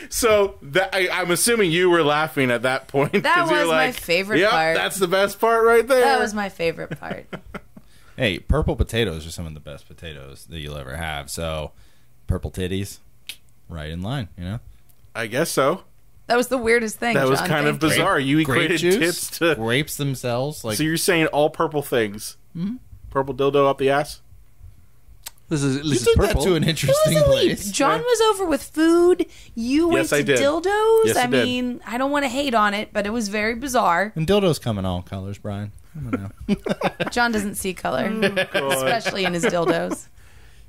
Speaker 4: So I'm assuming you were laughing at that point.
Speaker 6: That
Speaker 4: 'cause you're
Speaker 6: was my
Speaker 4: like,
Speaker 6: favorite
Speaker 4: yep,
Speaker 6: part.
Speaker 4: That's the best part right there.
Speaker 6: That was my favorite part.
Speaker 5: Hey, purple potatoes are some of the best potatoes that you'll ever have. So, purple titties, right in line,
Speaker 4: I guess so.
Speaker 6: That was the weirdest thing.
Speaker 4: That was
Speaker 6: John.
Speaker 4: kind of
Speaker 6: Thank you.
Speaker 4: bizarre. You
Speaker 5: Grape
Speaker 4: equated
Speaker 5: juice,
Speaker 4: tits to...
Speaker 5: grapes themselves. Like,
Speaker 4: So you're saying all purple things? Mm-hmm. Purple dildo up the ass?
Speaker 7: This
Speaker 5: you
Speaker 7: is
Speaker 5: took
Speaker 7: purple.
Speaker 5: that to an interesting place.
Speaker 6: John was over with food. You went
Speaker 4: Yes, I
Speaker 6: to
Speaker 4: did.
Speaker 6: dildos.
Speaker 4: Yes, I
Speaker 6: I
Speaker 4: did.
Speaker 6: mean, I don't want to hate on it, but it was very bizarre.
Speaker 5: And dildos come in all colors, Brian. I don't know.
Speaker 6: John doesn't see color, especially in his dildos.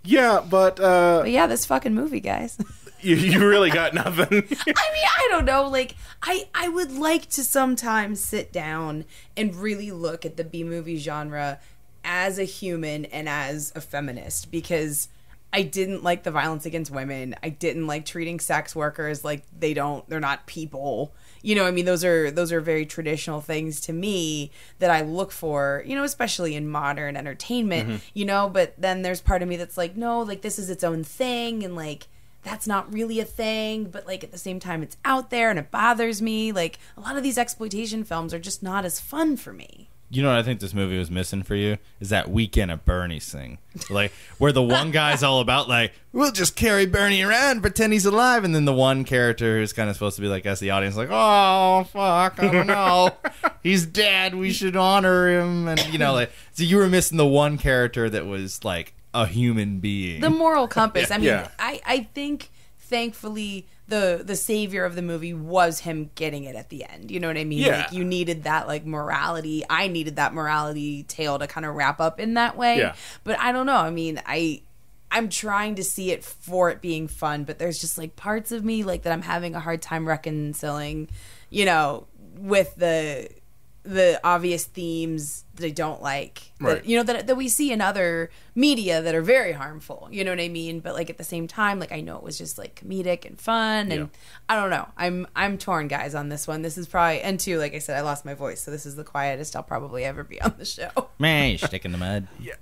Speaker 4: Yeah, but
Speaker 6: But yeah, this fucking movie, guys.
Speaker 4: you really got nothing.
Speaker 6: I mean, I don't know. Like, I would like to sometimes sit down and really look at the B-movie genre as a human and as a feminist, because I didn't like the violence against women. I didn't like treating sex workers like they're not people. You know, I mean, those are very traditional things to me that I look for, you know, especially in modern entertainment, you know, but then there's part of me that's like, no, like this is its own thing, and like that's not really a thing, but like at the same time it's out there and it bothers me. Like a lot of these exploitation films are just not as fun for me.
Speaker 5: You know what I think this movie was missing for you? Is that Weekend at Bernie's thing. Like, where the one guy's all about, like, we'll just carry Bernie around, pretend he's alive, and then the one character who's kind of supposed to be, like, as the audience, like, oh, fuck, I don't know. He's dead, we should honor him. And, you know, like, so you were missing the one character that was, like, a human being.
Speaker 6: The moral compass. I mean, I think, thankfully, the savior of the movie was him getting it at the end. You know what I mean?
Speaker 4: Yeah.
Speaker 6: Like, you needed that, like, morality. I needed that morality tale to kind of wrap up in that way.
Speaker 4: Yeah.
Speaker 6: But I don't know. I mean, I'm trying to see it for it being fun, but there's just, like, parts of me, like, that I'm having a hard time reconciling, you know, with the obvious themes that I don't like,
Speaker 4: right.
Speaker 6: that, you know, that we see in other media that are very harmful, you know what I mean? But like at the same time, like I know it was just like comedic and fun, and I don't know. I'm torn, guys, on this one. This is probably, and two, like I said, I lost my voice, so this is the quietest I'll probably ever be on the show.
Speaker 5: Man, you stick in the mud.
Speaker 4: Yeah.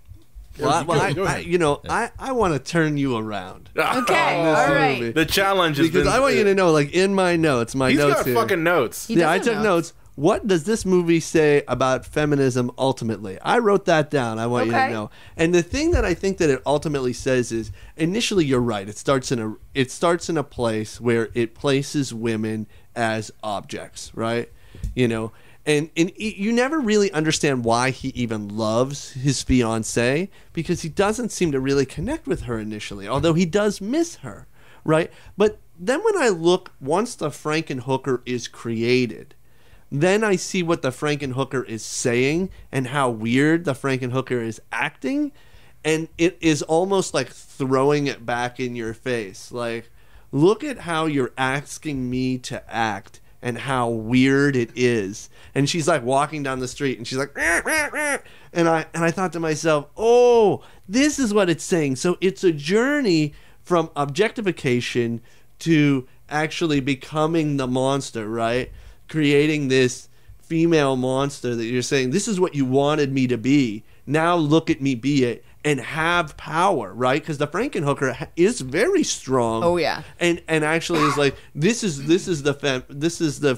Speaker 7: Well, I want to turn you around.
Speaker 6: Okay, all right.
Speaker 7: Movie.
Speaker 4: The challenge is
Speaker 7: Because I want you to know, like in my notes,
Speaker 4: he's
Speaker 7: notes
Speaker 4: got
Speaker 7: here.
Speaker 4: fucking notes.
Speaker 6: He does
Speaker 7: I
Speaker 6: have
Speaker 7: took notes. What does this movie say about feminism ultimately? I wrote that down. I want you to know. And the thing that I think that it ultimately says is, initially, you're right. It starts in a place where it places women as objects, right? You know, and you never really understand why he even loves his fiancée, because he doesn't seem to really connect with her initially, although he does miss her, right? But then when I look, once the Frankenhooker is created, then I see what the Frankenhooker is saying and how weird the Frankenhooker is acting, and it is almost like throwing it back in your face. Like, look at how you're asking me to act and how weird it is. And she's like walking down the street and she's like, rah, rah, rah. And I thought to myself, oh, this is what it's saying. So it's a journey from objectification to actually becoming the monster, right? Creating this female monster that you're saying, this is what you wanted me to be. Now look at me be it and have power, right? Because the Frankenhooker is very strong.
Speaker 6: Oh yeah,
Speaker 7: and actually is like, this is the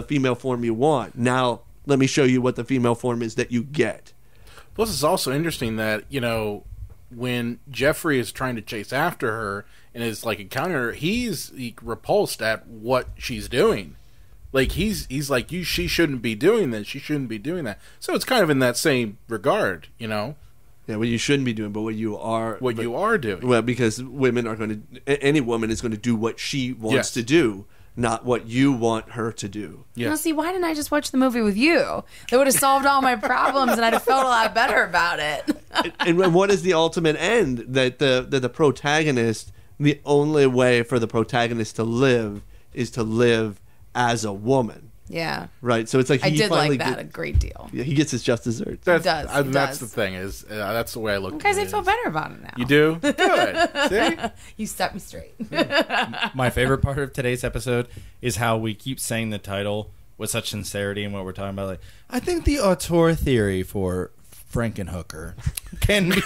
Speaker 7: female form you want. Now let me show you what the female form is that you get.
Speaker 4: Plus, it's also interesting that, you know, when Jeffrey is trying to chase after her and is like encountering her, he's repulsed at what she's doing. Like he's like, she shouldn't be doing this. She shouldn't be doing that. So it's kind of in that same regard, you know.
Speaker 7: Yeah, what you shouldn't be doing, but what you are
Speaker 4: doing.
Speaker 7: Well, because women are going to, any woman is going to do what she wants to do, not what you want her to do.
Speaker 6: Yeah. Now, see, why didn't I just watch the movie with you? That would have solved all my problems, and I'd have felt a lot better about it.
Speaker 7: And what is the ultimate end? That the protagonist, the only way for the protagonist to live is to live as a woman.
Speaker 6: Yeah.
Speaker 7: Right. So it's like
Speaker 6: I did like that a great deal.
Speaker 7: Yeah, he gets his just desserts.
Speaker 4: That's
Speaker 6: does.
Speaker 4: the thing is that's the way I look.
Speaker 6: Guys,
Speaker 4: at it.
Speaker 6: I feel better about it now.
Speaker 4: You do? Good. See?
Speaker 6: You set me straight.
Speaker 5: My favorite part of today's episode is how we keep saying the title with such sincerity and what we're talking about. Like, I think the auteur theory for Frankenhooker can be.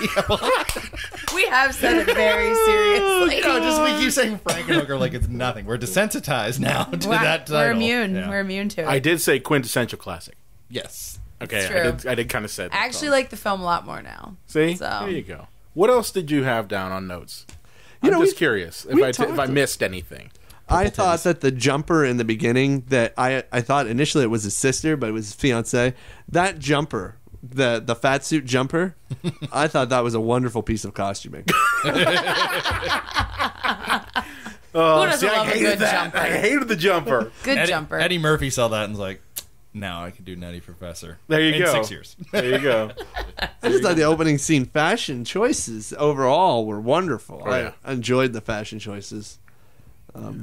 Speaker 6: We have said it very seriously.
Speaker 5: No, we keep saying Frankenhooker like it's nothing. We're desensitized now to that title.
Speaker 6: We're immune.
Speaker 5: Yeah.
Speaker 6: We're immune to it.
Speaker 4: I did say quintessential classic.
Speaker 5: Yes.
Speaker 4: Okay, I did kind of say that.
Speaker 6: I actually like the film a lot more now.
Speaker 4: See?
Speaker 6: So.
Speaker 4: There you go. What else did you have down on notes?
Speaker 7: I'm
Speaker 4: just curious if I missed anything.
Speaker 7: I thought that the jumper in the beginning, that I thought initially it was his sister, but it was his fiancée. That jumper, the fat suit jumper, I thought that was a wonderful piece of costuming.
Speaker 4: I hated that. Jumper? I hated the jumper.
Speaker 6: Good jumper.
Speaker 5: Eddie Murphy saw that and was like, now I can do Nutty Professor.
Speaker 4: There you go.
Speaker 5: In 6 years.
Speaker 4: There you go.
Speaker 7: I just thought the opening scene fashion choices overall were wonderful.
Speaker 4: Oh, yeah.
Speaker 7: I enjoyed the fashion choices.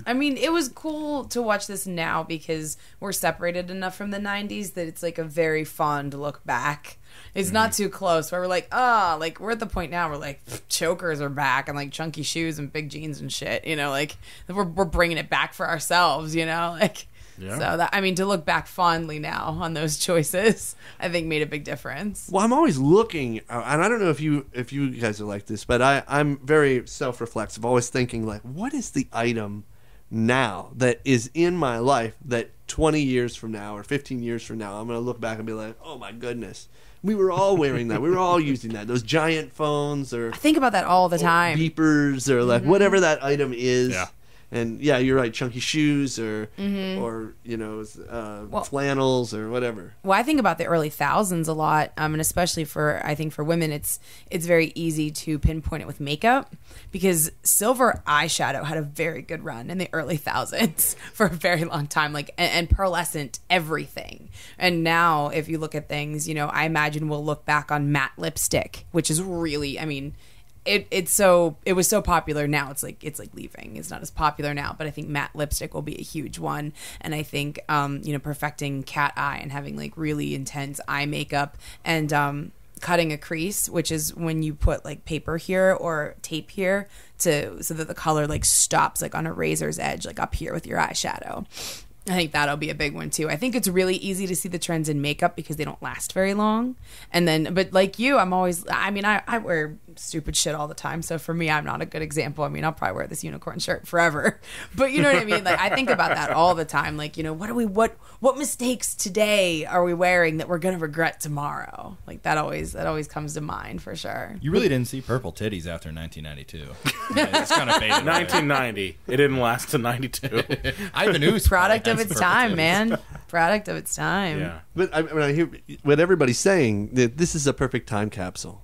Speaker 6: I mean, it was cool to watch this now because we're separated enough from the 90s that it's like a very fond look back. It's not too close where we're like, like we're at the point now where like chokers are back and like chunky shoes and big jeans and shit, you know, like we're bringing it back for ourselves, you know, like
Speaker 4: Yeah.
Speaker 6: So that, I mean, to look back fondly now on those choices, I think made a big difference.
Speaker 7: Well, I'm always looking, and I don't know if you guys are like this, but I'm very self-reflexive, always thinking like, what is the item now that is in my life that 20 years from now or 15 years from now I'm going to look back and be like, oh my goodness, we were all wearing that, we were all using that, those giant phones, or
Speaker 6: I think about that all the time.
Speaker 7: beepers, or like whatever that item is.
Speaker 4: Yeah.
Speaker 7: And yeah, you're right, chunky shoes, or flannels, or whatever.
Speaker 6: Well, I think about the early thousands a lot, and especially for women, it's very easy to pinpoint it with makeup, because silver eyeshadow had a very good run in the early thousands for a very long time, like and pearlescent everything. And now, if you look at things, I imagine we'll look back on matte lipstick, which is really, I mean. It was so popular. Now it's like leaving. It's not as popular now, but I think matte lipstick will be a huge one. And I think perfecting cat eye and having like really intense eye makeup, and cutting a crease, which is when you put like paper here or tape here so that the color like stops like on a razor's edge, like up here with your eyeshadow. I think that'll be a big one too. I think it's really easy to see the trends in makeup because they don't last very long. And then, but like you, I wear stupid shit all the time. So for me, I'm not a good example. I mean, I'll probably wear this unicorn shirt forever, but you know what I mean? Like I think about that all the time. Like, what mistakes today are we wearing that we're going to regret tomorrow? Like that always comes to mind for sure.
Speaker 5: You really didn't see purple titties after 1992. It's kind of faded.
Speaker 4: 1990. It didn't last to 92.
Speaker 5: I've been
Speaker 6: product of its time, man. Product of its time.
Speaker 4: Yeah.
Speaker 7: But I hear what everybody's saying, that this is a perfect time capsule.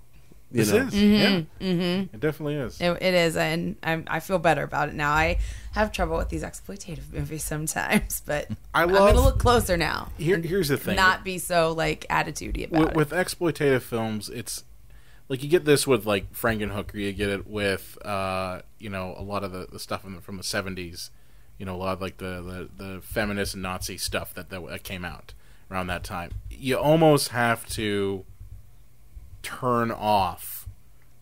Speaker 4: This is. Yeah. It definitely is.
Speaker 6: It is, and I feel better about it now. I have trouble with these exploitative movies sometimes, but I'm going to look closer now.
Speaker 4: Here's the thing.
Speaker 6: Not be so like attitudey about it.
Speaker 4: With exploitative films, it's like you get this with like Frankenhooker. You get it with a lot of the stuff from the 70s. A lot of like the feminist and Nazi stuff that came out around that time. You almost have to turn off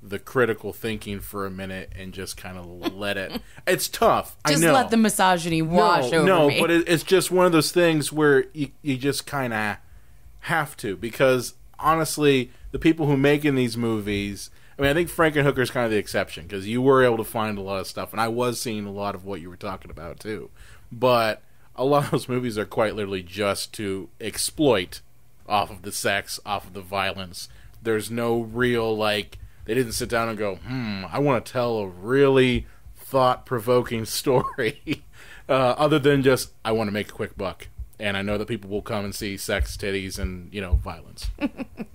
Speaker 4: the critical thinking for a minute and just kind of let it. It's tough.
Speaker 6: Just
Speaker 4: I know.
Speaker 6: let the misogyny wash over me.
Speaker 4: No, but it's just one of those things where you just kind of have to, because honestly, the people who making these movies. I mean, I think Frankenhooker is kind of the exception, because you were able to find a lot of stuff, and I was seeing a lot of what you were talking about, too. But a lot of those movies are quite literally just to exploit off of the sex, off of the violence. There's no real, like, they didn't sit down and go, I want to tell a really thought-provoking story, other than just, I want to make a quick buck. And I know that people will come and see sex, titties, and, violence.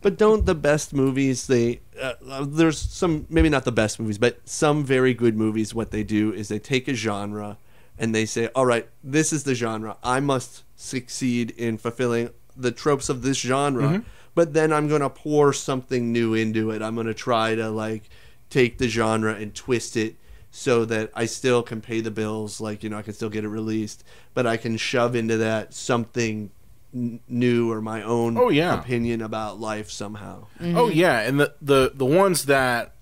Speaker 7: But don't the best movies, there's some, maybe not the best movies, but some very good movies, what they do is they take a genre and they say, all right, this is the genre. I must succeed in fulfilling the tropes of this genre, but then I'm going to pour something new into it. I'm going to try to, like, take the genre and twist it so that I still can pay the bills, like, I can still get it released, but I can shove into that something new or my own opinion about life somehow.
Speaker 4: Oh yeah, and the ones that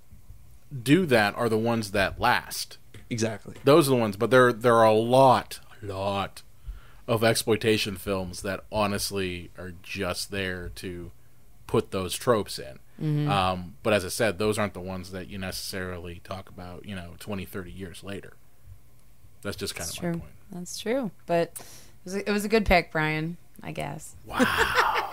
Speaker 4: do that are the ones that last.
Speaker 7: Exactly.
Speaker 4: Those are the ones, but there are a lot of exploitation films that honestly are just there to put those tropes in. But as I said, those aren't the ones that you necessarily talk about, 20, 30 years later. That's just kind of my point.
Speaker 6: That's true. But it was a good pick, Brian, I guess.
Speaker 4: Wow.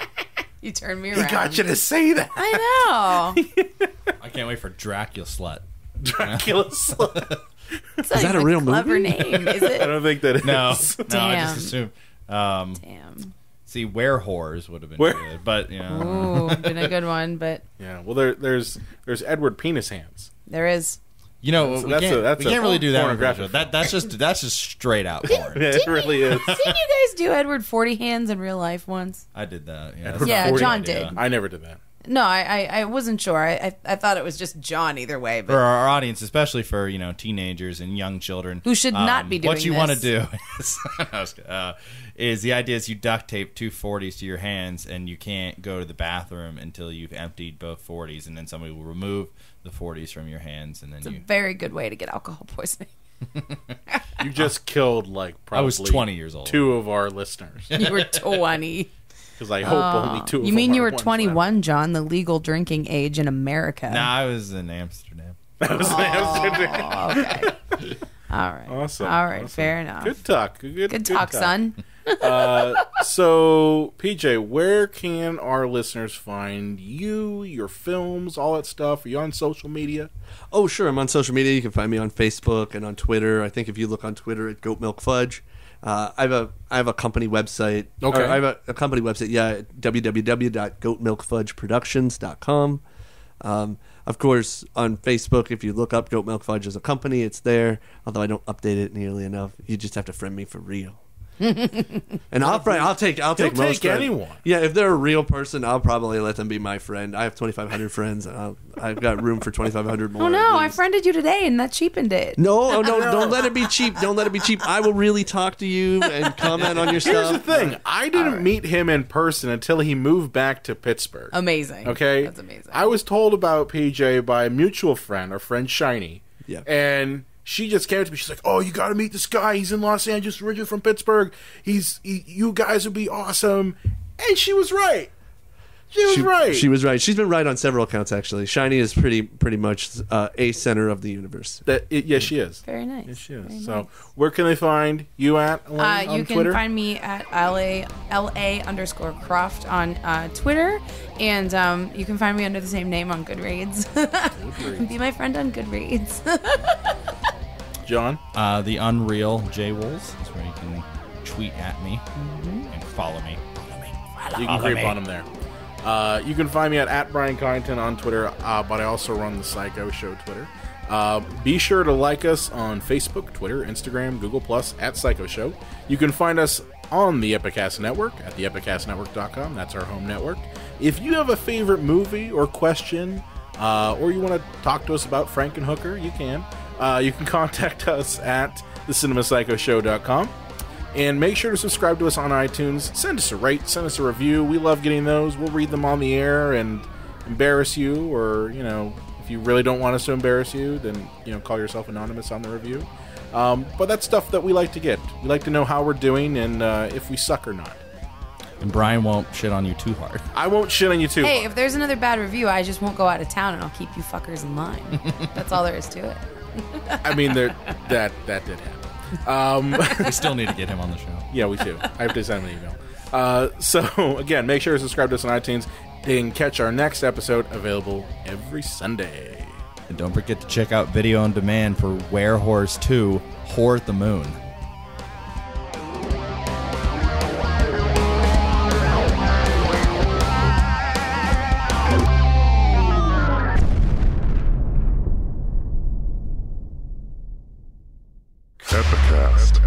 Speaker 6: You turned me around.
Speaker 4: He got you to say that.
Speaker 6: I know.
Speaker 5: I can't wait for Dracula Slut.
Speaker 4: Dracula Slut.
Speaker 6: Is
Speaker 7: that a real
Speaker 6: clever
Speaker 7: movie?
Speaker 6: name, is it?
Speaker 4: I don't think that is.
Speaker 5: No, I
Speaker 6: Damn.
Speaker 5: just assumed.
Speaker 6: Damn.
Speaker 5: See, Were Whores would have been good, but
Speaker 6: Ooh, been a good one, but
Speaker 4: yeah. Well, there's Edward Penis Hands.
Speaker 6: There is.
Speaker 5: we can't really do that.
Speaker 4: pornographic
Speaker 5: That's just straight out porn.
Speaker 4: It really is.
Speaker 6: Didn't you guys do Edward 40 Hands in real life once?
Speaker 5: I did that.
Speaker 6: Yeah, John did.
Speaker 4: I never did that.
Speaker 6: No, I wasn't sure. I thought it was just John either way. But
Speaker 5: for our audience, especially for teenagers and young children
Speaker 6: who should not be doing
Speaker 5: what you
Speaker 6: this.
Speaker 5: want to do is the idea is you duct tape two 40s to your hands, and you can't go to the bathroom until you've emptied both 40s, and then somebody will remove the 40s from your hands, and then
Speaker 6: it's a very good way to get alcohol poisoning.
Speaker 4: You just killed like probably
Speaker 5: I was 20 years old.
Speaker 4: 2 of our listeners.
Speaker 6: You were 20.
Speaker 4: Because I hope only 2 of
Speaker 6: You
Speaker 4: them
Speaker 6: mean you
Speaker 4: are
Speaker 6: were
Speaker 4: ones
Speaker 6: 21, John, the legal drinking age in America?
Speaker 5: Nah, I was in Amsterdam.
Speaker 4: That was
Speaker 6: Okay. All right.
Speaker 4: Awesome.
Speaker 6: All right.
Speaker 4: Awesome.
Speaker 6: Fair enough.
Speaker 4: Good talk. Good
Speaker 6: talk, son.
Speaker 4: So, PJ, where can our listeners find you, your films, all that stuff? Are you on social media?
Speaker 7: Oh, sure. I'm on social media. You can find me on Facebook and on Twitter. I think if you look on Twitter at Goat Milk Fudge. I have a company website.
Speaker 4: Okay.
Speaker 7: I have a company website, www.goatmilkfudgeproductions.com. Of course, on Facebook, if you look up Goat Milk Fudge as a company, it's there. Although I don't update it nearly enough. You just have to friend me for real. And I'll take most
Speaker 4: anyone.
Speaker 7: Yeah, if they're a real person, I'll probably let them be my friend. I have 2,500 friends, and I've got room for 2,500 more.
Speaker 6: Oh no, I
Speaker 7: please.
Speaker 6: friended you today, and that cheapened it.
Speaker 7: No, don't let it be cheap. Don't let it be cheap. I will really talk to you and comment on your
Speaker 4: Here's
Speaker 7: stuff.
Speaker 4: the thing. I didn't meet him in person until he moved back to Pittsburgh.
Speaker 6: Amazing.
Speaker 4: Okay?
Speaker 6: That's amazing.
Speaker 4: I was told about PJ by a mutual friend, our friend Shiny.
Speaker 7: Yeah.
Speaker 4: And she just came to me. She's like, "Oh, you got to meet this guy. He's in Los Angeles, originally from Pittsburgh. You guys would be awesome." And she was right. She was right.
Speaker 7: She was right. She's been right on several accounts, actually. Shiny is pretty much a center of the universe.
Speaker 4: Yes, she is.
Speaker 6: Very nice.
Speaker 4: Yes, she is.
Speaker 6: Very
Speaker 4: So,
Speaker 6: nice.
Speaker 4: where can they find you at? Elaine, on
Speaker 6: You can
Speaker 4: Twitter?
Speaker 6: find me at LA_Croft on Twitter, and you can find me under the same name on Goodreads. Be my friend on Goodreads.
Speaker 4: John?
Speaker 5: The Unreal J Wolves is where you can tweet at me and follow me.
Speaker 4: You can creep on him there. You can find me at Brian Connington on Twitter, but I also run the Psycho Show Twitter. Be sure to like us on Facebook, Twitter, Instagram, Google+, at Psycho Show. You can find us on the Epicast Network at theepicastnetwork.com. That's our home network. If you have a favorite movie or question, or you want to talk to us about Frankenhooker, you can. You can contact us at thecinemapsychoshow.com. And make sure to subscribe to us on iTunes. Send us a rate, send us a review. We love getting those. We'll read them on the air and embarrass you, or, if you really don't want us to embarrass you, then, call yourself anonymous on the review. But that's stuff that we like to get. We like to know how we're doing and if we suck or not.
Speaker 5: And Brian won't shit on you too hard.
Speaker 4: I won't shit on you too
Speaker 6: Hey,
Speaker 4: hard.
Speaker 6: if there's another bad review, I just won't go out of town, and I'll keep you fuckers in line. That's all there is to it.
Speaker 4: I mean, that did happen.
Speaker 5: We still need to get him on the show.
Speaker 4: Yeah, we do. I have to send him an email. So, again, make sure to subscribe to us on iTunes and catch our next episode, available every Sunday.
Speaker 5: And don't forget to check out Video on Demand for Werehorse 2, Whore at the Moon.
Speaker 11: Epicast.